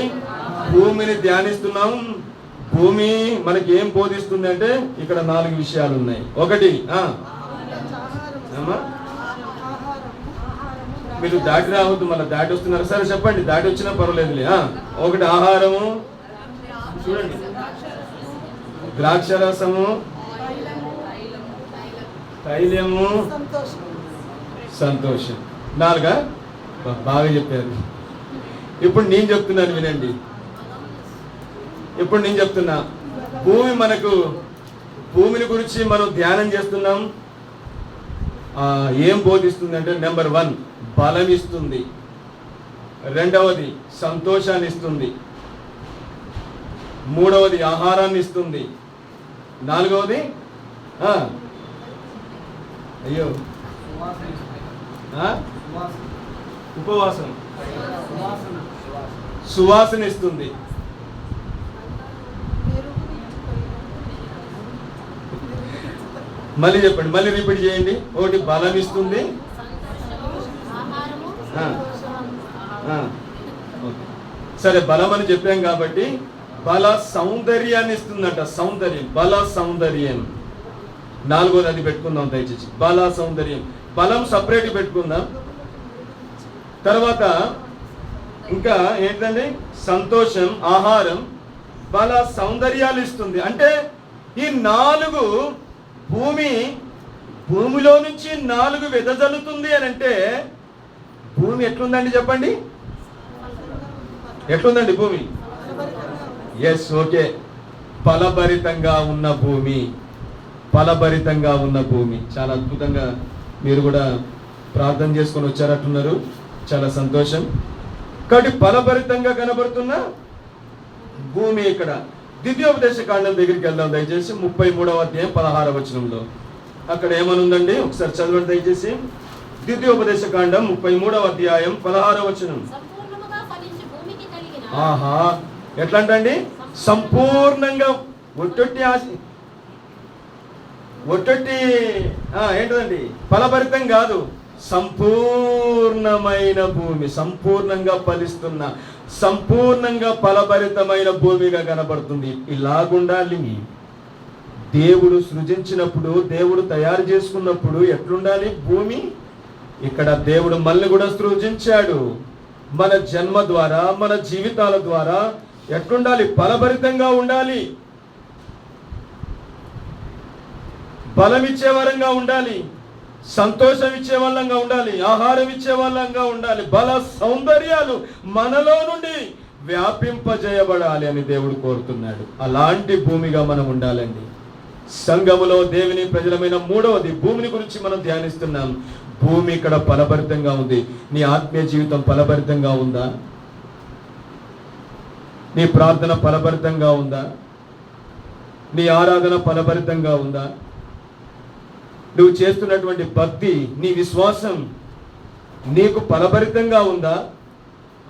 భూమిని ధ్యానిస్తున్నాం. భూమి మనకి ఏం బోధిస్తుంది అంటే ఇక్కడ 4 విషయాలు ఉన్నాయి. ఒకటి, మీరు దాటి రావద్దు, మళ్ళీ దాటి వస్తున్నారు. సరే చెప్పండి, దాటి వచ్చినా పర్వాలేదులే. ఒకటి ఆహారము, చూడండి, ద్రాక్షరసము, తైలము, సంతోషం. 4 బాగా చెప్పారు. ఇప్పుడు నేను చెప్తున్నాను వినండి. ఇప్పుడు నేను చెప్తున్నా, భూమిని గురించి మనం ధ్యానం చేస్తున్నాం. ఏం బోధిస్తుంది అంటే నెంబర్ 1 బలం ఇస్తుంది, రెండవది సంతోషాన్ని ఇస్తుంది, మూడవది ఆహారాన్ని ఇస్తుంది, నాలుగవది ఉపవాసం, సువాసన ఇస్తుంది. మళ్ళీ చెప్పండి, మళ్ళీ రిపీట్ చేయండి. ఒకటి బలం ఇస్తుంది, సరే బలం అని చెప్పాం కాబట్టి బల సౌందర్యాన్ని ఇస్తుందంట. సౌందర్యం, బల సౌందర్యం. 4వది అది పెట్టుకుందాం దయచేసి. బల సౌందర్యం, బలం సపరేట్ పెట్టుకుందాం. తర్వాత ఇంకా ఏంటండి? సంతోషం, ఆహారం, బల సౌందర్యాలు ఇస్తుంది. అంటే ఈ 4 భూమిలో నుంచి 4 వెదజల్లుతుంది అని అంటే భూమి ఎట్లుందండి చెప్పండి? ఎట్లుందండి భూమి? Yes, okay. ఫలభరితంగా ఉన్న భూమి, ఫలభరితంగా ఉన్న భూమి. చాలా అద్భుతంగా మీరు కూడా ప్రార్థన చేసుకొని వచ్చారట్టున్నారు. చాలా సంతోషం. కాబట్టి ఫలభరితంగా కనబడుతున్న భూమి ఇక్కడ. ద్వితీయోపదేశ కాండం దగ్గరికి వెళ్దాం దయచేసి. 33వ అధ్యాయం 16వ వచనంలో అక్కడ ఏమనుందండి? ఒకసారి చదవండి దయచేసి. ద్వితీయోపదేశ కాండం 33వ అధ్యాయం 16వ వచనం. ఎట్లా అంటండి? సంపూర్ణంగా ఒట్టొట్టి ఏంటండి? ఫలభరితం కాదు, సంపూర్ణమైన భూమి, సంపూర్ణంగా ఫలిస్తున్న, సంపూర్ణంగా ఫలభరితమైన భూమిగా కనబడుతుంది. ఇలాగుండాలి దేవుడు సృజించినప్పుడు, దేవుడు తయారు చేసుకున్నప్పుడు ఎట్లుండాలి భూమి? ఇక్కడ దేవుడు మనల్ని కూడా సృజించాడు. మన జన్మ ద్వారా, మన జీవితాల ద్వారా ఎట్లుండాలి? ఫలభరితంగా ఉండాలి, బలం ఇచ్చే వరంగా ఉండాలి, సంతోషం ఇచ్చే వాళ్ళంగా ఉండాలి, ఆహారం ఇచ్చే వాళ్ళంగా ఉండాలి, బల సౌందర్యాలు మనలో నుండి వ్యాపింపజేయబడాలి అని దేవుడు కోరుతున్నాడు. అలాంటి భూమిగా మనం ఉండాలండి. సంఘములో దేవుని ప్రజలమైన మూడవది భూమిని గురించి మనం ధ్యానిస్తున్నాం. భూమి ఇక్కడ ఫలభరితంగా ఉంది. నీ ఆత్మీయ జీవితం ఫలభరితంగా ఉందా? నీ ప్రార్థన ఫలభరితంగా ఉందా? నీ ఆరాధన ఫలభరితంగా ఉందా? నువ్వు చేస్తున్నటువంటి భక్తి, నీ విశ్వాసం నీకు ఫలభరితంగా ఉందా?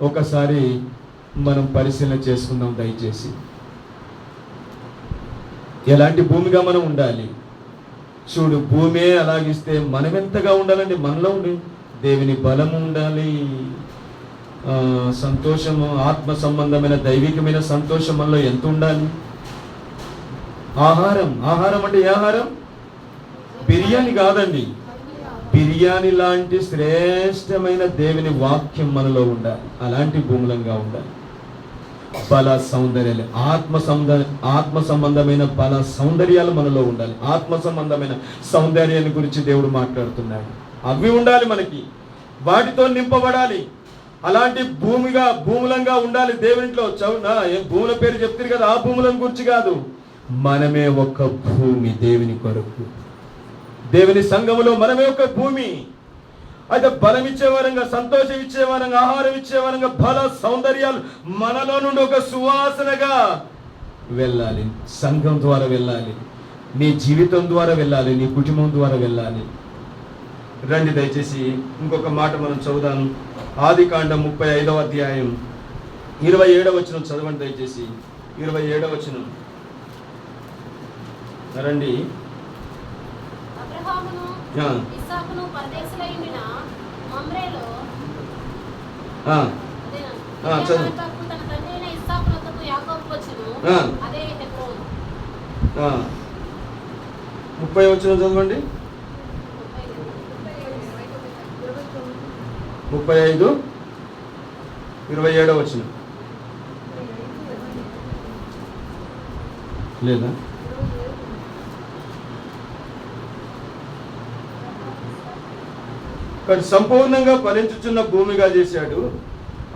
ఒకసారి మనం పరిశీలన చేసుకుందాం దయచేసి. ఎలాంటి భూమిగా మనం ఉండాలి? చూడు, భూమే అలాగిస్తే మనం ఎంతగా ఉండాలండి? మనలో ఉండి దేవుని బలము ఉండాలి, సంతోషము, ఆత్మ సంబంధమైన దైవికమైన సంతోషం మనలో ఎంత ఉండాలి? ఆహారం అంటే ఏ ఆహారం? బిర్యానీ కాదండి, బిర్యానీ లాంటి శ్రేష్టమైన దేవుని వాక్యం మనలో ఉండాలి. అలాంటి భూములంగా ఉండాలి. బల సౌందర్యాలు, ఆత్మ సంబంధమైన బల సౌందర్యాలు మనలో ఉండాలి. ఆత్మ సంబంధమైన సౌందర్యాన్ని గురించి దేవుడు మాట్లాడుతున్నాడు. అవి ఉండాలి మనకి, వాటితో నింపబడాలి. అలాంటి భూములంగా ఉండాలి దేవునిలో. భూముల పేరు చెప్తారు కదా, ఆ భూములను గురించి కాదు, మనమే ఒక భూమి దేవుని కొరకు. దేవుని సంఘములో మనమే ఒక భూమి. అయితే బలం ఇచ్చేవారంగా, సంతోషం ఇచ్చేవారంగా, ఆహారం ఇచ్చేవారంగా, బల సౌందర్యాలు మనలో నుండి ఒక సువాసనగా వెళ్ళాలి. సంఘం ద్వారా వెళ్ళాలి, నీ జీవితం ద్వారా వెళ్ళాలి, నీ కుటుంబం ద్వారా వెళ్ళాలి. రండి దయచేసి ఇంకొక మాట మనం చదువుదాం. ఆదికాండం 35వ అధ్యాయం 27వ వచనం చదవండి దయచేసి. 27వ వచనం రండి. ముప్పై వచ్చిన చదవండి. 35, 27వ వచనం లేదా? సంపూర్ణంగా ఫలించుచున్న భూమిగా చేశాడు.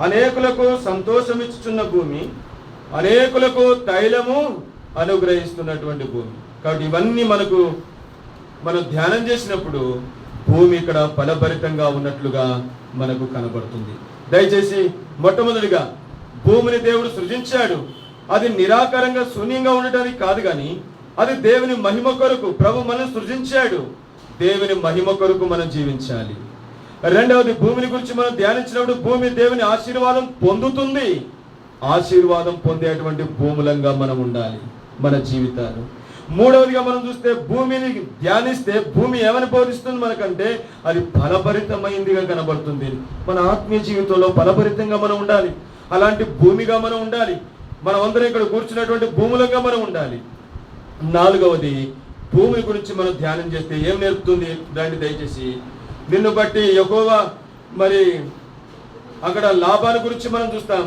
అనేకులకు సంతోషమిచ్చుచున్న భూమి, అనేకులకు తైలము అనుగ్రహిస్తున్నటువంటి భూమి. కాబట్టి ఇవన్నీ మనం ధ్యానం చేసినప్పుడు భూమి ఇక్కడ ఫలభరితంగా ఉన్నట్లుగా మనకు కనబడుతుంది. దయచేసి మొట్టమొదటిగా భూమిని దేవుడు సృజించాడు. అది నిరాకారంగా శూన్యంగా ఉండటానికి కాదు, కానీ అది దేవుని మహిమ కొరకు. ప్రభు మనం సృజించాడు, దేవుని మహిమ కొరకు మనం జీవించాలి. రెండవది, భూమిని గురించి మనం ధ్యానించినప్పుడు భూమి దేవుని ఆశీర్వాదం పొందుతుంది. ఆశీర్వాదం పొందేటువంటి భూములంగా మనం ఉండాలి మన జీవితాలు. మూడవదిగా మనం చూస్తే, భూమిని ధ్యానిస్తే భూమి ఏమని బోధిస్తుంది మనకంటే అది ఫలభరితమైందిగా కనబడుతుంది. మన ఆత్మీయ జీవితంలో ఫలభరితంగా మనం ఉండాలి. అలాంటి భూమిగా మనం ఉండాలి. మనం అందరం ఇక్కడ కూర్చున్నటువంటి భూములంగా మనం ఉండాలి. నాలుగవది, భూమి గురించి మనం ధ్యానం చేస్తే ఏం నేర్పుతుంది దాన్ని దయచేసి. నిన్ను బట్టి యెహోవా, మరి అక్కడ లాబాను గురించి మనం చూస్తాం.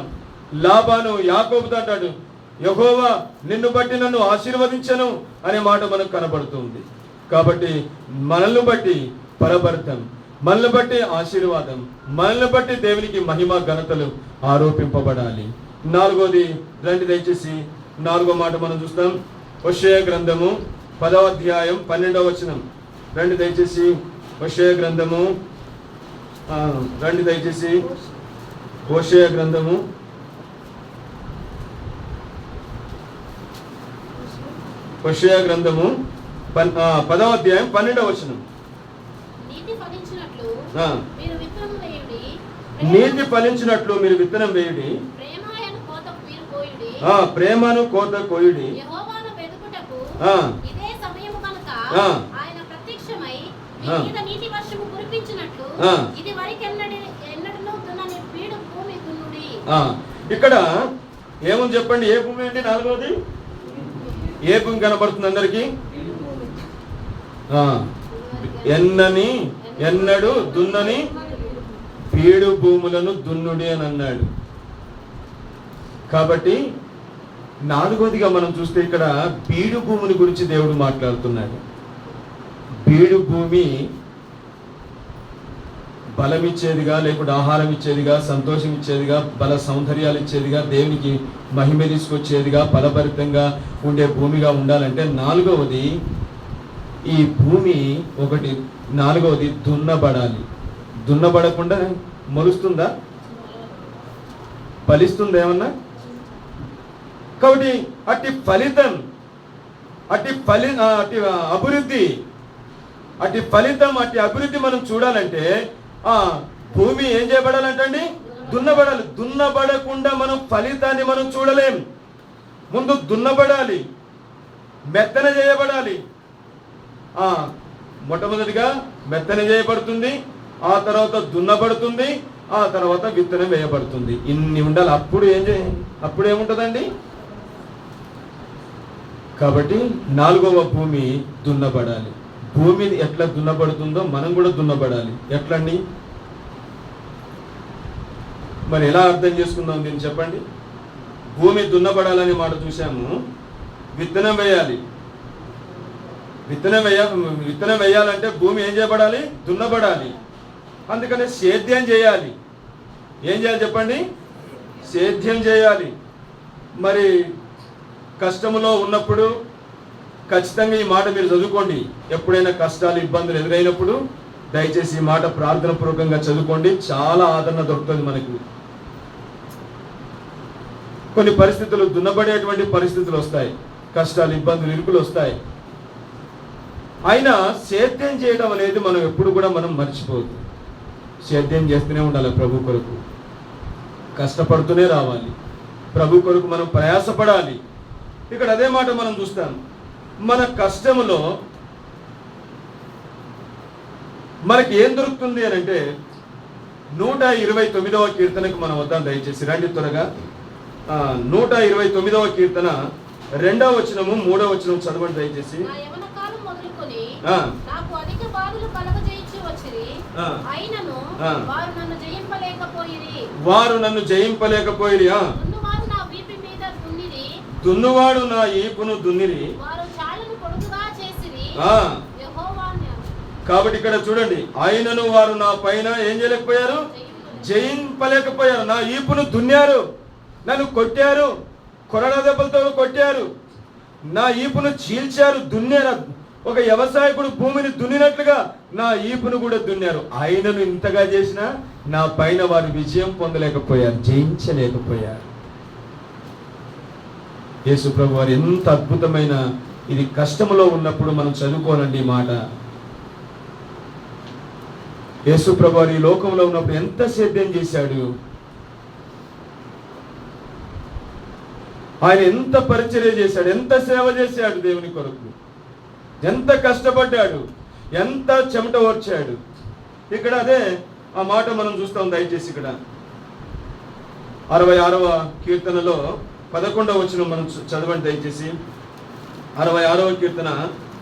లాబాను యాకోబుతో అంటాడు, యెహోవా నిన్ను బట్టి నన్ను ఆశీర్వదించను అనే మాట మనకు కనబడుతుంది. కాబట్టి మనల్ని బట్టి ఫలభరితం, మనల్ని బట్టి ఆశీర్వాదం, మనల్ని బట్టి దేవునికి మహిమ ఘనతలు ఆరోపింపబడాలి. నాలుగోది రండి దయచేసి, 4వ మాట మనం చూస్తాం. హోషేయ గ్రంథము 10వ అధ్యాయం 12వ వచనం రండి దయచేసి. హోషేయ గ్రంథము రండి దయచేసి. హోషేయ గ్రంథము 10వ అధ్యాయం 12వ వచనం. నీతి ఫలించినట్లు మీరు విత్తనం వేయుడి, ప్రేమను కోత కోయుడి. ఇక్కడ ఏముంది చెప్పండి? ఏ భూమి అండి? నాలుగోది ఏ భూమి కనబడుతుంది అందరికి? ఎన్నడు దున్నని బీడు భూములను దున్నుడి అని అన్నాడు. కాబట్టి నాలుగోదిగా మనం చూస్తే ఇక్కడ బీడు భూమిని గురించి దేవుడు మాట్లాడుతున్నాడు. బీడు భూమి బలం ఇచ్చేదిగా, లేకుంటే ఆహారం ఇచ్చేదిగా, సంతోషం ఇచ్చేదిగా, బల సౌందర్యాలు ఇచ్చేదిగా, దేవునికి మహిమ తీసుకొచ్చేదిగా, ఫలభరితంగా ఉండే భూమిగా ఉండాలంటే ఈ భూమి నాలుగవది దున్నబడాలి. దున్నబడకుండా మొలుస్తుందా? ఫలిస్తుందా ఏమన్నా? కాబట్టి అట్టి ఫలితం, అట్టి అభివృద్ధి, అట్టి ఫలితం, అట్టి అభివృద్ధి మనం చూడాలంటే భూమి ఏం చేయబడాలంటండి? దున్నబడాలి. దున్నబడకుండా మనం ఫలితాన్ని మనం చూడలేం. ముందు దున్నబడాలి, మెత్తన చేయబడాలి. మొట్టమొదటిగా మెత్తన చేయబడుతుంది, ఆ తర్వాత దున్నబడుతుంది, ఆ తర్వాత విత్తనం వేయబడుతుంది. ఇన్ని ఉండాలి. అప్పుడు ఏముంటుందండి? కాబట్టి నాలుగవ భూమి దున్నబడాలి. భూమి ఎట్లా దున్నబడుతుందో మనం కూడా దున్నబడాలి. ఎట్లండి? మరి ఎలా అర్థం చేసుకుందాం దీన్ని చెప్పండి. భూమి దున్నబడాలనే మాట చూసాము. విత్తనం వేయాలి. విత్తనం వేయాలంటే భూమి ఏం చేయబడాలి? దున్నబడాలి. అందుకనే సేద్యం చేయాలి. ఏం చేయాలి చెప్పండి? సేద్యం చేయాలి. మరి కష్టములో ఉన్నప్పుడు ఖచ్చితంగా ఈ మాట మీరు చదువుకోండి. ఎప్పుడైనా కష్టాలు, ఇబ్బందులు ఎదురైనప్పుడు దయచేసి ఈ మాట ప్రార్థన పూర్వకంగా చదువుకోండి. చాలా ఆదరణ దొరుకుతుంది మనకు. కొన్ని పరిస్థితులు, దున్నబడేటువంటి పరిస్థితులు వస్తాయి, కష్టాలు, ఇబ్బందులు, ఇరుకులు వస్తాయి. అయినా సేద్యం చేయడం అనేది మనం ఎప్పుడు కూడా మనం మర్చిపోవద్దు. సేద్యం చేస్తూనే ఉండాలి. ప్రభు కొరకు కష్టపడుతూనే రావాలి. ప్రభు కొరకు మనం ప్రయాసపడాలి. ఇక్కడ అదే మాట మనం చూస్తాం. మన కష్టములో మనకి ఏం దొరుకుతుంది అని అంటే 129వ కీర్తనకు మనం వద్దాం. దయచేసి రండి త్వరగా. 129వ కీర్తన 2వ వచనము 3వ వచనం చదవండి దయచేసి. వారు నన్ను జయింపలేకపోయిరి. దున్నువాడు నా ఈపును దున్నిరి. కాబట్టి ఇక్కడ చూడండి, ఆయనను వారు నా పైన ఏం చేయలేకపోయారు? జయింపలేకపోయారు. నా ఈపును దున్నారు, నన్ను కొట్టారు, కొరడా దెబ్బలతో కొట్టారు, నా ఈపును చీల్చారు, దున్నారు. ఒక వ్యవసాయకుడు భూమిని దున్నినట్లుగా నా ఈపును కూడా దున్నారు. ఆయనను ఇంతగా చేసినా నా పైన వారు విజయం పొందలేకపోయారు, జయించలేకపోయారు. యేసు ప్రభు వారు ఎంత అద్భుతమైన, ఇది కష్టములో ఉన్నప్పుడు మనం చదువుకోనండి ఈ మాట. యేసు ప్రభు వారు ఈ లోకంలో ఉన్నప్పుడు ఎంత సేద్యం చేశాడు, ఆయన ఎంత పరిచర్య చేశాడు, ఎంత సేవ చేశాడు దేవుని కొరకు, ఎంత కష్టపడ్డాడు, ఎంత చెమట ఓర్చాడు. ఇక్కడ అదే ఆ మాట మనం చూస్తాం. దయచేసి ఇక్కడ 66వ కీర్తనలో 11వ వచనం మనం చదవండి దయచేసి. 66వ కీర్తన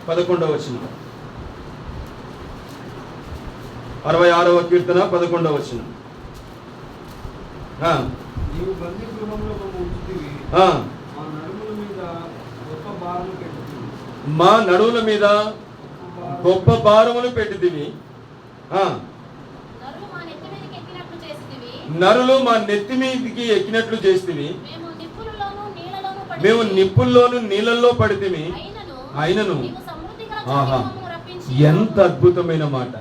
11వ వచనం. 66వ కీర్తన 11వ వచనం. మా నడుముల మీద గొప్ప భారములు పెట్టితివి. నరులు మా నెత్తి మీదకి ఎక్కినట్లు చేస్తివి. మేము నిప్పుల్లోను నీళ్ళల్లో పడితిమి, అయినను. ఆహా, ఎంత అద్భుతమైన మాట.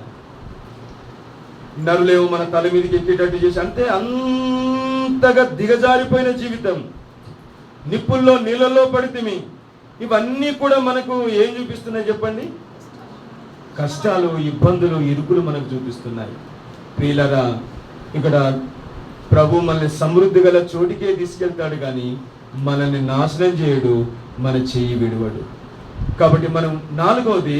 నరులేమో మన తల మీదకి ఎక్కేటట్టు చేసి, అంతే, అంతగా దిగజారిపోయిన జీవితం. నిప్పుల్లో నీళ్ళల్లో పడితిమి. ఇవన్నీ కూడా మనకు ఏం చూపిస్తున్నాయి చెప్పండి? కష్టాలు, ఇబ్బందులు, ఇరుకులు మనకు చూపిస్తున్నాయి. ప్రియులరా, ఇక్కడ ప్రభు మనల్ని సమృద్ధి గల చోటికే తీసుకెళ్తాడు, కానీ మనల్ని నాశనం చేయడు, మన చెయ్యి విడువడు. కాబట్టి మనం 4వది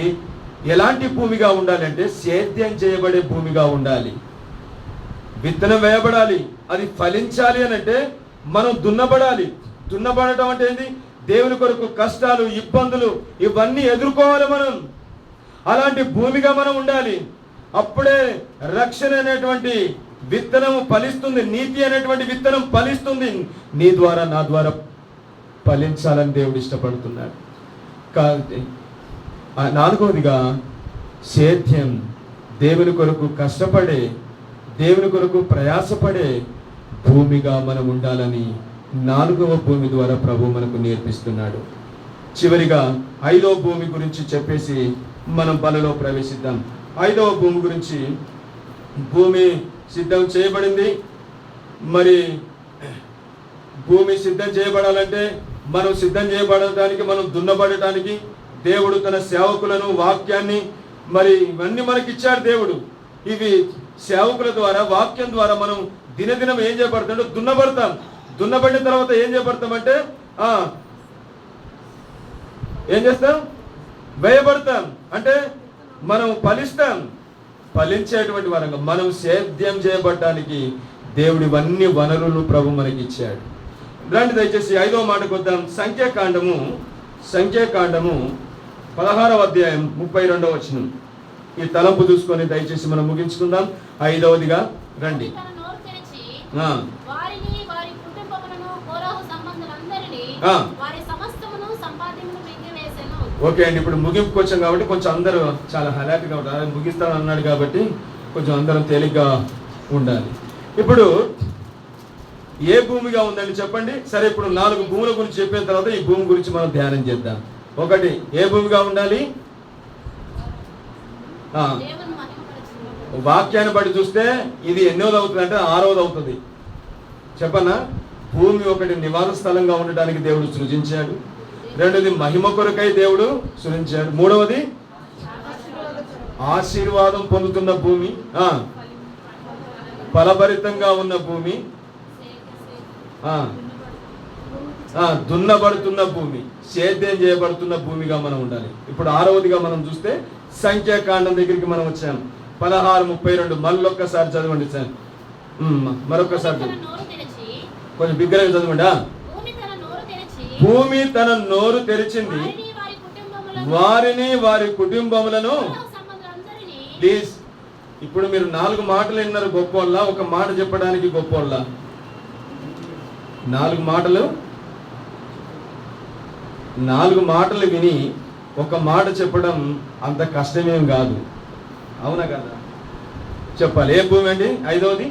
ఎలాంటి భూమిగా ఉండాలంటే సేద్యం చేయబడే భూమిగా ఉండాలి. విత్తనం వేయబడాలి, అది ఫలించాలి అని అంటే మనం దున్నబడాలి. దున్నబడటం అంటే ఏంది? దేవుని కొరకు కష్టాలు, ఇబ్బందులు ఇవన్నీ ఎదుర్కోవాలి మనం. అలాంటి భూమిగా మనం ఉండాలి. అప్పుడే రక్షణ అనేటువంటి విత్తనం ఫలిస్తుంది, నీతి అనేటువంటి విత్తనం ఫలిస్తుంది. నీ ద్వారా నా ద్వారా ఫలించాలని దేవుడు ఇష్టపడుతున్నాడు. నాలుగవదిగా సేద్యం, దేవుని కొరకు కష్టపడే, దేవుని కొరకు ప్రయాసపడే భూమిగా మనం ఉండాలని 4వ భూమి ద్వారా ప్రభు మనకు నేర్పిస్తున్నాడు. చివరిగా 5వ భూమి గురించి చెప్పేసి మనం బలలో ప్రవేశిద్దాం. 5వ భూమి గురించి, భూమి సిద్ధం చేయబడింది. మరి భూమి సిద్ధం చేయబడాలంటే మనం సిద్ధం చేయబడటానికి, మనం దున్నబడటానికి దేవుడు తన సేవకులను, వాక్యాన్ని, మరి ఇవన్నీ మనకిచ్చాడు దేవుడు. ఇవి సేవకుల ద్వారా, వాక్యం ద్వారా మనం దినదినం ఏం చేయబడతాడో దున్నబడతాం. దున్నబడిన తర్వాత ఏం చేయబడతామంటే ఏం చేస్తాం? వేయబడతాం. అంటే మనం ఫలిస్తాం. ఫలించేటువంటి వరంగా మనం సేద్యం చేయబడటానికి దేవుడు ఇవన్నీ వనరులు ప్రభు మనకి ఇచ్చాడు. రండి దయచేసి 5వ మాటకు వద్దాం. సంఖ్యాకాండము 16వ అధ్యాయం 32వ వచనం. ఈ తలంపు చూసుకొని దయచేసి మనం ముగించుకుందాం. 5వదిగా రండి. ఓకే అండి, ఇప్పుడు ముగింపుకి వచ్చాం కాబట్టి కొంచెం అందరూ చాలా హైలైట్గా ఉంటారు. ముగిస్తాను అన్నాడు కాబట్టి కొంచెం అందరం తేలిగ్గా ఉండాలి. ఇప్పుడు ఏ భూమిగా ఉందండి చెప్పండి. సరే, ఇప్పుడు 4 భూముల గురించి చెప్పిన తర్వాత ఈ భూమి గురించి మనం ధ్యానం చేద్దాం. ఒకటి, ఏ భూమిగా ఉండాలి? వాక్యాన్ని బట్టి చూస్తే ఇది ఎన్నోది అవుతుంది అంటే 6వది అవుతుంది. చెప్పన్నా, భూమి ఒకటి నివాస స్థలంగా ఉండడానికి దేవుడు సృజించాడు. 2వది మహిమ కొరకై దేవుడు సృజించాడు. 3వది ఆశీర్వాదం పొందుతున్న భూమి, ఫలభరితంగా ఉన్న భూమి, దున్నబడుతున్న భూమి, సేద్యం చేయబడుతున్న భూమిగా మనం ఉండాలి. ఇప్పుడు 6వదిగా మనం చూస్తే సంఖ్యాకాండం దగ్గరికి మనం వచ్చాం. 16:32 మళ్ళొక్కసారి చదవండి సార్. మరొక్కసారి కొంచెం బిగ్గరగా చదవండి. భూమి తన నోరు తెరిచింది, వారిని వారి కుటుంబములను. ప్లీజ్, ఇప్పుడు మీరు 4 మాటలు విన్నారు గొప్పోళ్ళ, ఒక మాట చెప్పడానికి గొప్పోళ్ళ? 4 మాటలు విని ఒక మాట చెప్పడం అంత కష్టమేం కాదు, అవునా కదా? చెప్పాలి. ఏ భూమి అండి? 5వది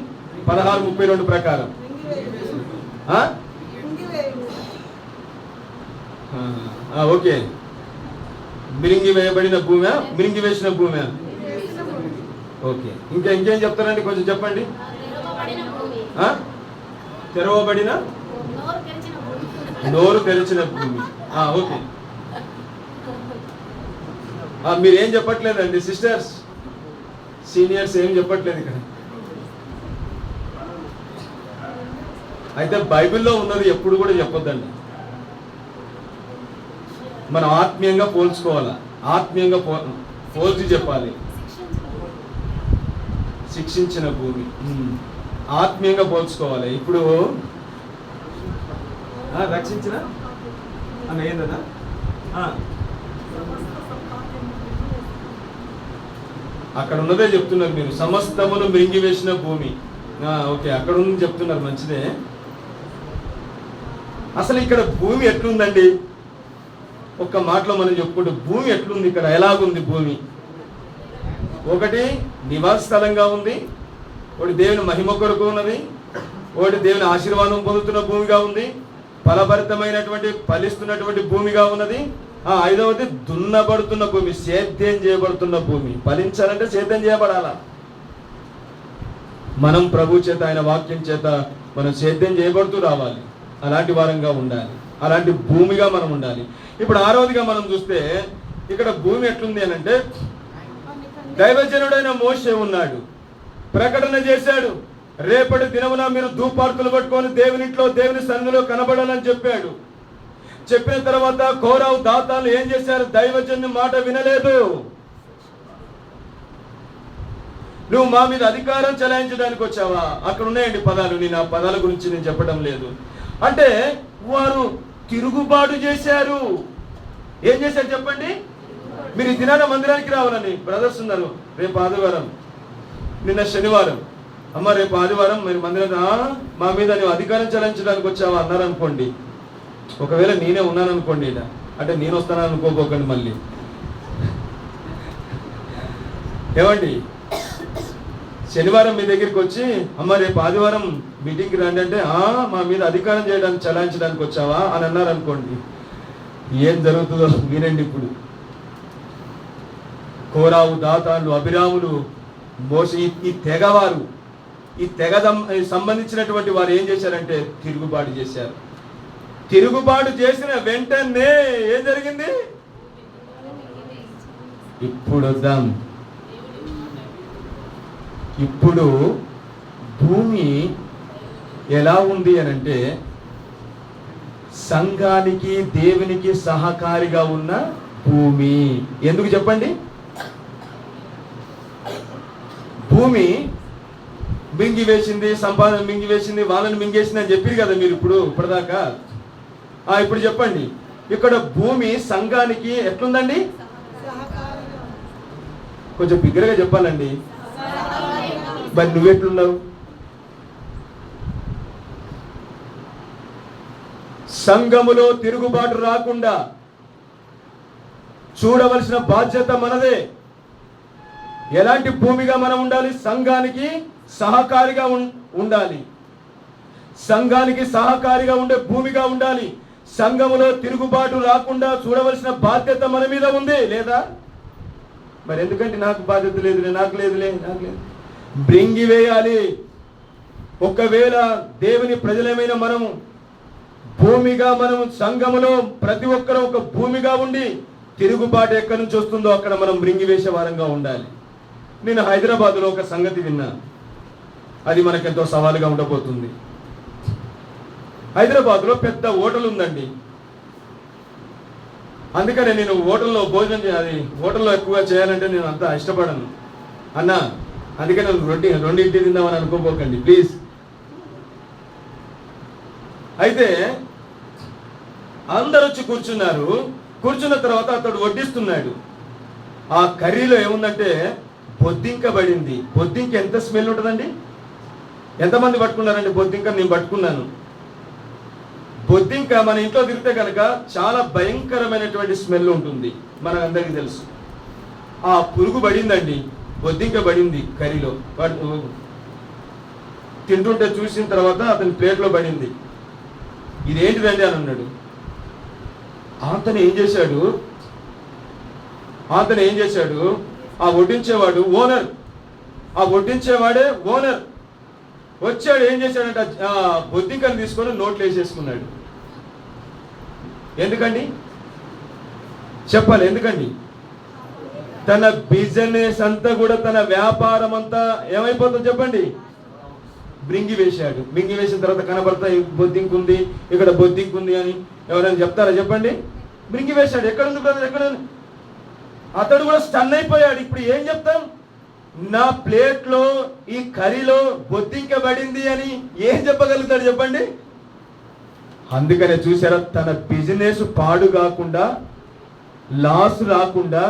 16:32 ప్రకారం ఓకే. మిరింగి వేయబడిన భూమి, మిరింగి వేసిన భూమి. ఓకే, ఇంకేం చెప్తారండి? కొంచెం చెప్పండి. తెరవబడిన, నోరు తెరిచిన భూమి. ఓకే, మీరేం చెప్పట్లేదండి సిస్టర్స్, సీనియర్స్ ఏం చెప్పట్లేదు ఇక్కడ. అయితే బైబిల్లో ఉన్నది ఎప్పుడు కూడా చెప్పొద్దండి. మనం ఆత్మీయంగా పోల్చుకోవాలా, ఆత్మీయంగా పోల్చి చెప్పాలి. శిక్షించిన భూమి, ఆత్మీయంగా పోల్చుకోవాలి. ఇప్పుడు రక్షించిన అన్న ఏందన్నా? అక్కడ ఉన్నదే చెప్తున్నారు మీరు, సమస్తమును మింగివేసిన భూమి. ఓకే, అక్కడ ఉంది చెప్తున్నారు, మంచిదే. అసలు ఇక్కడ భూమి ఎట్లుందండి? ఒక్క మాటలో మనం చెప్పుకుంటూ భూమి ఎట్లుంది, ఇక్కడ ఎలాగుంది భూమి? ఒకటి నివాస స్థలంగా ఉంది, ఒకటి దేవుని మహిమ కొరకు ఉన్నది, ఒకటి దేవుని ఆశీర్వాదం పొందుతున్న భూమిగా ఉంది, ఫలభరితమైనటువంటి ఫలిస్తున్నటువంటి భూమిగా ఉన్నది. 5వది దున్నబడుతున్న భూమి, సేద్యం చేయబడుతున్న భూమి. ఫలించాలంటే సేద్యం చేయబడాలా. మనం ప్రభు చేత, ఆయన వాక్యం చేత మనం సేద్యం చేయబడుతూ రావాలి. అలాంటి వారంగా ఉండాలి, అలాంటి భూమిగా మనం ఉండాలి. ఇప్పుడు 6వదిగా మనం చూస్తే ఇక్కడ భూమి ఎట్లుంది అని అంటే, దైవజనుడైన మోషే ఉన్నాడు, ప్రకటన చేశాడు. రేపటి దినమున మీరు ధూపార్తులు పట్టుకొని దేవునిట్లో, దేవుని సన్నిధిలో కనబడాలని చెప్పాడు. చెప్పిన తర్వాత కోరావు, దాతాలు ఏం చేశారు? దైవజను మాట వినలేదు. నువ్వు మా మీద అధికారం చెలాయించడానికి వచ్చావా? అక్కడ ఉన్నాయండి పదాలు, నేను ఆ పదాల గురించి నేను చెప్పడం లేదు. అంటే వారు తిరుగుబాటు చేశారు. ఏం చేశారు చెప్పండి? మీరు ఈ దినాన మందిరానికి రావాలని బ్రదర్స్ ఉన్నారు. రేపు ఆదివారం, నిన్న శనివారం, అమ్మ రేపు ఆదివారం మీరు మందిరం మా మీద నువ్వు అధికారం చెల్లించడానికి వచ్చావా అన్నారు అనుకోండి. ఒకవేళ నేనే ఉన్నాను అనుకోండి, అంటే నేను వస్తాను అనుకోపోకండి. మళ్ళీ ఏమండి, శనివారం మీ దగ్గరికి వచ్చి అమ్మ రేపు ఆదివారం మీటింగ్కి రండి అంటే మా మీద అధికారం చేయడానికి చలాయించడానికి వచ్చావా అని అన్నారు అనుకోండి. ఏం జరుగుతుందో వినండి. ఇప్పుడు కోరావు, దాతాళ్ళు, అభిరాములు, మోసే, ఈ తెగవారు, ఈ తెగ సంబంధించినటువంటి వారు ఏం చేశారంటే తిరుగుబాటు చేశారు. తిరుగుబాటు చేసిన వెంటనే ఏం జరిగింది? ఇప్పుడు వద్దాం. ఇప్పుడు భూమి ఎలా ఉంది అని అంటే సంఘానికి దేవునికి సహకారిగా ఉన్న భూమి. ఎందుకు చెప్పండి? భూమి మింగి వేసింది, సంపాదన మింగి వేసింది, వాళ్ళని మింగేసింది అని చెప్పారు కదా మీరు ఇప్పటిదాకా. ఇప్పుడు చెప్పండి, ఇక్కడ భూమి సంఘానికి ఎట్లుందండి? కొంచెం బిగ్గరగా చెప్పాలండి. మరి నువ్వెట్లున్నావు? సంఘములో తిరుగుబాటు రాకుండా చూడవలసిన బాధ్యత మనదే. ఎలాంటి భూమిగా మనం ఉండాలి? సంఘానికి సహకారిగా ఉండాలి. సంఘానికి సహకారిగా ఉండే భూమిగా ఉండాలి. సంఘములో తిరుగుబాటు రాకుండా చూడవలసిన బాధ్యత మన మీద ఉంది లేదా? మరి ఎందుకంటే నాకు బాధ్యత లేదులే, నాకు లేదులే. బ్రింగి వేయాలి. ఒకవేళ దేవుని ప్రజలమైన మనము భూమిగా, మనము సంఘములో ప్రతి ఒక్కరూ ఒక భూమిగా ఉండి తిరుగుబాటు ఎక్కడి నుంచి వస్తుందో అక్కడ మనం బ్రింగి వేసే వారంగా ఉండాలి. నేను హైదరాబాద్లో ఒక సంగతి విన్నా, అది మనకెంతో సవాలుగా ఉండబోతుంది. హైదరాబాద్లో పెద్ద హోటల్ ఉందండి. అందుకనే నేను హోటల్లో భోజనం చేయాలి, హోటల్లో ఎక్కువగా చేయాలంటే నేను అంత ఇష్టపడను అన్నా. అందుకని నేను రెండింటి తిందామని అనుకోపోకండి ప్లీజ్. అయితే అందరూ వచ్చి కూర్చున్నారు. కూర్చున్న తర్వాత అతడు వడ్డిస్తున్నాడు. ఆ కర్రీలో ఏముందంటే బొద్దింక పడింది. బొద్దింక ఎంత స్మెల్ ఉంటుందండి? ఎంతమంది పట్టుకున్నారండి బొద్దింక? నేను పట్టుకున్నాను. బొద్దింక మన ఇంట్లో తిరిగితే కనుక చాలా భయంకరమైనటువంటి స్మెల్ ఉంటుంది, మనకు అందరికీ తెలుసు. ఆ పురుగు పడిందండి, బొద్దింక పడింది కర్రీలో. తింటుంటే చూసిన తర్వాత అతని ప్లేట్లో పడింది. ఇదేంటిదండి అని అన్నాడు. అతను ఏం చేశాడు? ఆ వడ్డించేవాడు ఓనర్, ఆ వడ్డించేవాడే ఓనర్ వచ్చాడు. ఏం చేశాడంటే ఆ బొద్దింకను తీసుకొని నోట్లు వేసేసుకున్నాడు. ఎందుకండి చెప్పాలి? ఎందుకండి? తన బిజినెస్ అంతా కూడా, తన వ్యాపారం అంతా ఏమైపోతుందో చెప్పండి? బ్రింగి వేశాడు. బ్రింగి వేసిన తర్వాత కనబడతా బొద్దింకు ఉంది, ఇక్కడ బొద్దింకు ఉంది అని ఎవరైనా చెప్తారా చెప్పండి? బ్రింగి వేశాడు. ఎక్కడుంది బ్రదర్, ఎక్కడ? అతడు కూడా స్టన్ అయిపోయాడు. ఇప్పుడు ఏం చెప్తాం? నా ప్లేట్లో ఈ కర్రీలో బొద్దింక పడింది అని ఏం చెప్పగలుగుతాడు చెప్పండి? అందుకనే చూసారా, తన బిజినెస్ పాడు కాకుండా, లాస్ రాకుండా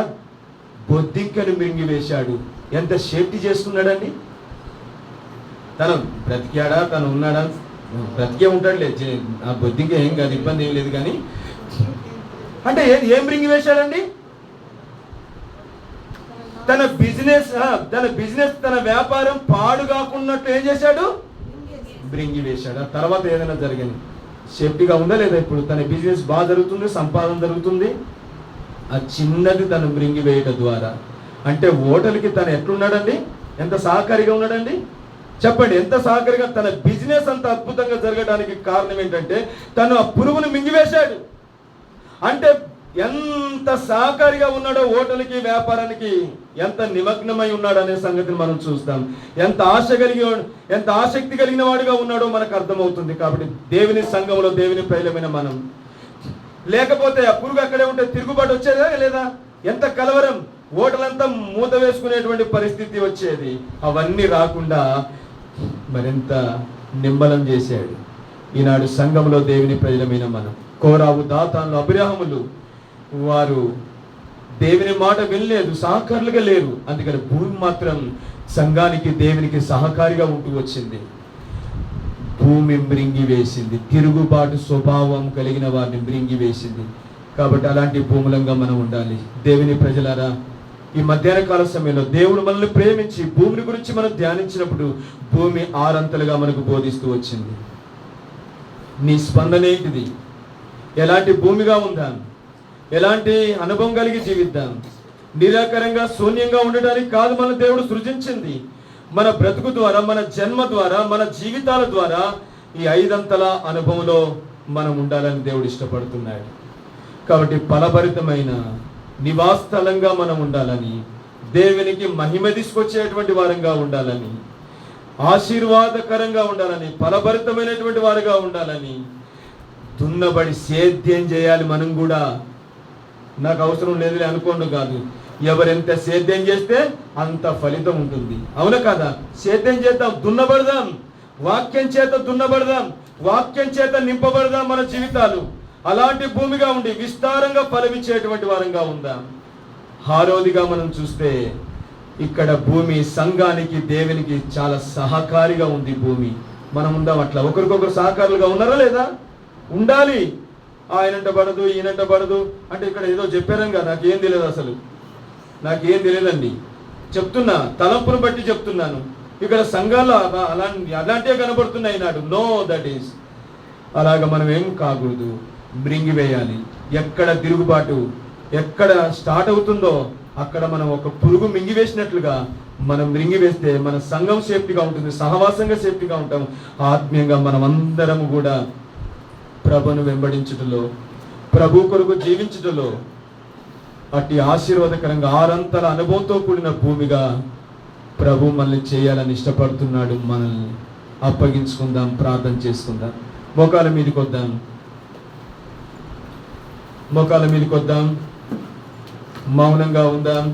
బొద్దింకను మింగి వేశాడు. ఎంత సేఫ్టీ చేసుకున్నాడండి? తను బ్రతికాడా, తను ఉన్నాడా? బ్రతికే ఉంటాడులే, ఆ బొద్దింక ఏం కాదు, ఇబ్బంది ఏం లేదు. కానీ అంటే ఏం మింగి వేశాడండి? తన బిజినెస్, తన వ్యాపారం పాడు కాకున్నట్టు ఏం చేశాడు? బ్రింగి వేశాడు. ఆ తర్వాత ఏదైనా జరిగింది, సేఫ్టీగా ఉందా లేదా? ఇప్పుడు తన బిజినెస్ బాగా జరుగుతుంది, సంపాదన జరుగుతుంది. ఆ చిన్నది తను బ్రింగి వేయటం ద్వారా, అంటే హోటల్కి తను ఎట్లున్నాడండి? ఎంత సహకారిగా ఉన్నాడండి చెప్పండి? ఎంత సహకారిగా. తన బిజినెస్ అంత అద్భుతంగా జరగడానికి కారణం ఏంటంటే తను ఆ పురుగును మింగివేశాడు. అంటే ఎంత సహకారిగా ఉన్నాడో హోటల్కి, వ్యాపారానికి, ఎంత నిమగ్నమై ఉన్నాడు అనే సంగతిని మనం చూస్తాం. ఎంత ఆసక్తి కలిగిన వాడుగా ఉన్నాడో మనకు అర్థమవుతుంది. కాబట్టి దేవుని సంఘంలో, దేవుని ప్రజలమైన మనం లేకపోతే ఆ పురుగు అక్కడే ఉంటే తిరుగుబాటు వచ్చేదా లేదా? ఎంత కలవరం, హోటల్ అంతా మూత వేసుకునేటువంటి పరిస్థితి వచ్చేది. అవన్నీ రాకుండా మరింత నిమ్మలం చేశాడు. ఈనాడు సంఘంలో దేవుని ప్రజలమైన మనం, కోరావు, దాతాన్లు, అబ్రాహాములు, వారు దేవుని మాట వినలేదు, సహకారులుగా లేరు. అందుకని భూమి మాత్రం సంఘానికి, దేవునికి సహకారిగా ఉంటూ వచ్చింది. భూమి మృంగి వేసింది, తిరుగుబాటు స్వభావం కలిగిన వారిని మృంగి వేసింది. కాబట్టి అలాంటి భూములంగా మనం ఉండాలి. దేవుని ప్రజలారా, ఈ మధ్యాహ్న కాల సమయంలో దేవుడు మనల్ని ప్రేమించి భూమిని గురించి మనం ధ్యానించినప్పుడు భూమి ఆరంతలుగా మనకు బోధిస్తూ వచ్చింది. నీ స్పందన ఏంటిది? ఎలాంటి భూమిగా ఉందాం? ఎలాంటి అనుభవం కలిగి జీవిద్దాం? నిరాకరంగా, శూన్యంగా ఉండడానికి కాదు మన దేవుడు సృజించింది. మన బ్రతుకు ద్వారా, మన జన్మ ద్వారా, మన జీవితాల ద్వారా ఈ 5 అంతల అనుభవంలో మనం ఉండాలని దేవుడు ఇష్టపడుతున్నాడు. కాబట్టి ఫలభరితమైన నివాసస్థలంగా మనం ఉండాలని, దేవునికి మహిమ తీసుకొచ్చేటువంటి వారంగా ఉండాలని, ఆశీర్వాదకరంగా ఉండాలని, ఫలభరితమైనటువంటి వారుగా ఉండాలని, దున్నబడి సేద్యం చేయాలి. మనం కూడా నాకు అవసరం లేదులే అనుకోండి కాదు. ఎవరెంత సేద్యం చేస్తే అంత ఫలితం ఉంటుంది. అవునా కదా? సేద్యం చేద్దాం, దున్నబడదాం, వాక్యం చేత దున్నబడదాం, వాక్యం చేత నింపబడదాం మన జీవితాలు. అలాంటి భూమిగా ఉండి విస్తారంగా ఫలమిచ్చేటువంటి వారంగా ఉందాం. హారోదిగా మనం చూస్తే ఇక్కడ భూమి సంఘానికి, దేవునికి చాలా సహకారిగా ఉంది భూమి. మనం ఉందాం అట్లా, ఒకరికొకరు సహకారులుగా ఉన్నారా లేదా? ఉండాలి. ఆయనంట పడదు, ఈయనంట పడదు అంటే ఇక్కడ ఏదో చెప్పారం కదా, నాకేం తెలియదు, అసలు నాకేం తెలియదండి. చెప్తున్నా, తలంపును బట్టి చెప్తున్నాను. ఇక్కడ సంఘాలు అలాంటివే కనబడుతున్నాయి నాడు. నో, దట్ ఈస్ అలాగ మనం ఏం కాకూడదు. మృంగివేయాలి. ఎక్కడ తిరుగుబాటు ఎక్కడ స్టార్ట్ అవుతుందో అక్కడ మనం ఒక పురుగు మింగివేసినట్లుగా మనం మృంగివేస్తే మన సంఘం సేఫ్టీగా ఉంటుంది, సహవాసంగా సేఫ్టీగా ఉంటాం. ఆత్మీయంగా మనం అందరము కూడా ప్రభును వెంబడించుటలో, ప్రభు కొరకు జీవించుటలో అట్టి ఆశీర్వాదకరంగా 6 అంతల అనుభవంతో కూడిన భూమిగా ప్రభు మనల్ని చేయాలని ఇష్టపడుతున్నాడు. మనల్ని అప్పగించుకుందాం, ప్రార్థన చేసుకుందాం. మోకాల మీదకి వద్దాం, మోకాల మీదకి వద్దాం, మౌనంగా ఉందాం.